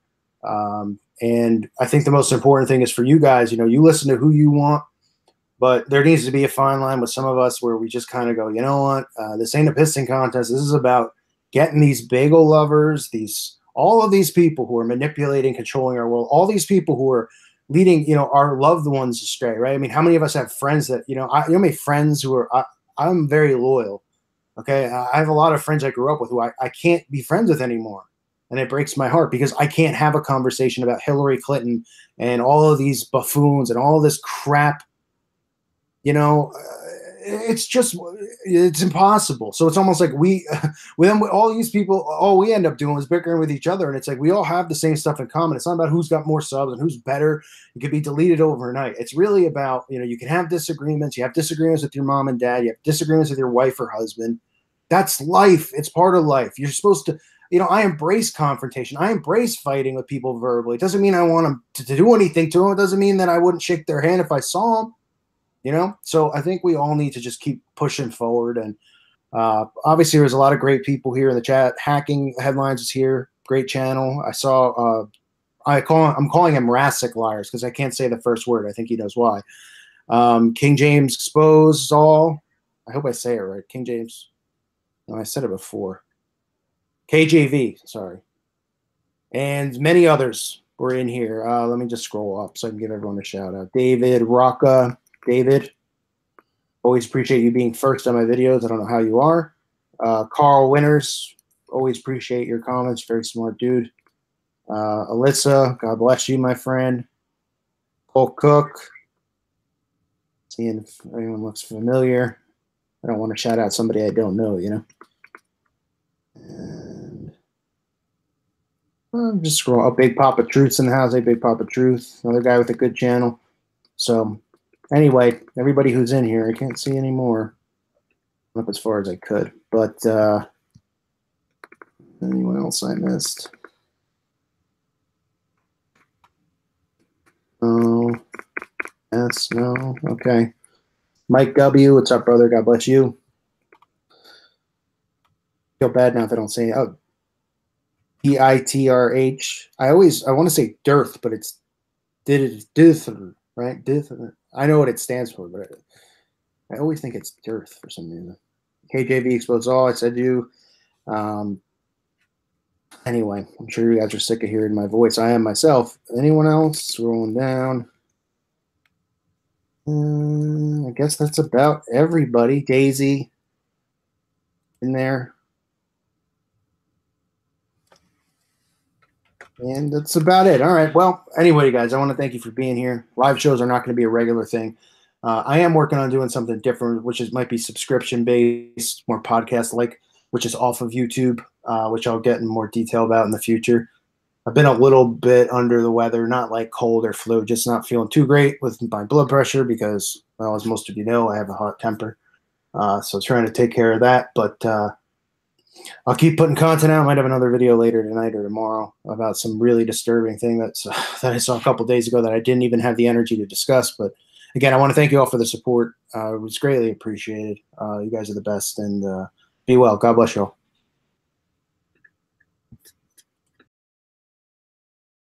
And I think the most important thing is for you guys, you know, you listen to who you want, but there needs to be a fine line with some of us where we just kind of go, you know what, this ain't a pissing contest. This is about getting these bagel lovers, all of these people who are manipulating, controlling our world, all these people who are leading, our loved ones astray, right? I mean, how many of us have friends that, how many friends who are, I'm very loyal. Okay. I have a lot of friends I grew up with who I can't be friends with anymore. And it breaks my heart because I can't have a conversation about Hillary Clinton and all of these buffoons and all this crap. It's impossible. So it's almost like all these people, all we end up doing is bickering with each other. And it's like, we all have the same stuff in common. It's not about who's got more subs and who's better. It could be deleted overnight. It's really about, you can have disagreements. You have disagreements with your mom and dad. You have disagreements with your wife or husband. That's life. It's part of life. You're supposed to, I embrace confrontation. I embrace fighting with people verbally. It doesn't mean I want them to do anything to them. It doesn't mean that I wouldn't shake their hand if I saw them. So I think we all need to just keep pushing forward. And obviously there's a lot of great people here in the chat. Hacking Headlines is here. Great channel. I saw, I'm calling him Rassic Liars because I can't say the first word. I think he knows why. King James Expose all. I hope I say it right. King James. No, I said it before. KJV, sorry. And many others were in here. Let me just scroll up so I can give everyone a shout out. David, Rocca. David, always appreciate you being first on my videos. I don't know how you are. Carl Winters, always appreciate your comments. Very smart dude. Alyssa, God bless you, my friend. Cole Cook, seeing if anyone looks familiar. I don't want to shout out somebody I don't know, And I'm just scrolling. Oh, Big Papa Truth's in the house. Hey, Big Papa Truth, another guy with a good channel. So anyway, everybody who's in here, I can't see any more. Up as far as I could, but anyone else I missed? No. Yes, no. Okay. Mike W, what's up, brother? God bless you. Feel bad now if I don't say it. Oh, Pitrh. I want to say Dearth, but it's Dearth, right? Dearth. I know what it stands for, but I always think it's Dearth for some reason. KJV Explodes All, I said you. Anyway, I'm sure you guys are sick of hearing my voice. I am myself. Anyone else? Scrolling down. I guess that's about everybody. Daisy in there. And that's about it. All right. Well, anyway, guys, I want to thank you for being here. Live shows are not going to be a regular thing. I am working on doing something different, which might be subscription-based, more podcast-like, which is off of YouTube, which I'll get in more detail about in the future. I've been a little bit under the weather, not like cold or flu, just not feeling too great with my blood pressure because, well, as most of you know, I have a hot temper. So trying to take care of that. But I'll keep putting content out. I might have another video later tonight or tomorrow about some really disturbing thing that I saw a couple days ago that I didn't even have the energy to discuss. But again, I want to thank you all for the support. It was greatly appreciated. You guys are the best, and be well. God bless you all.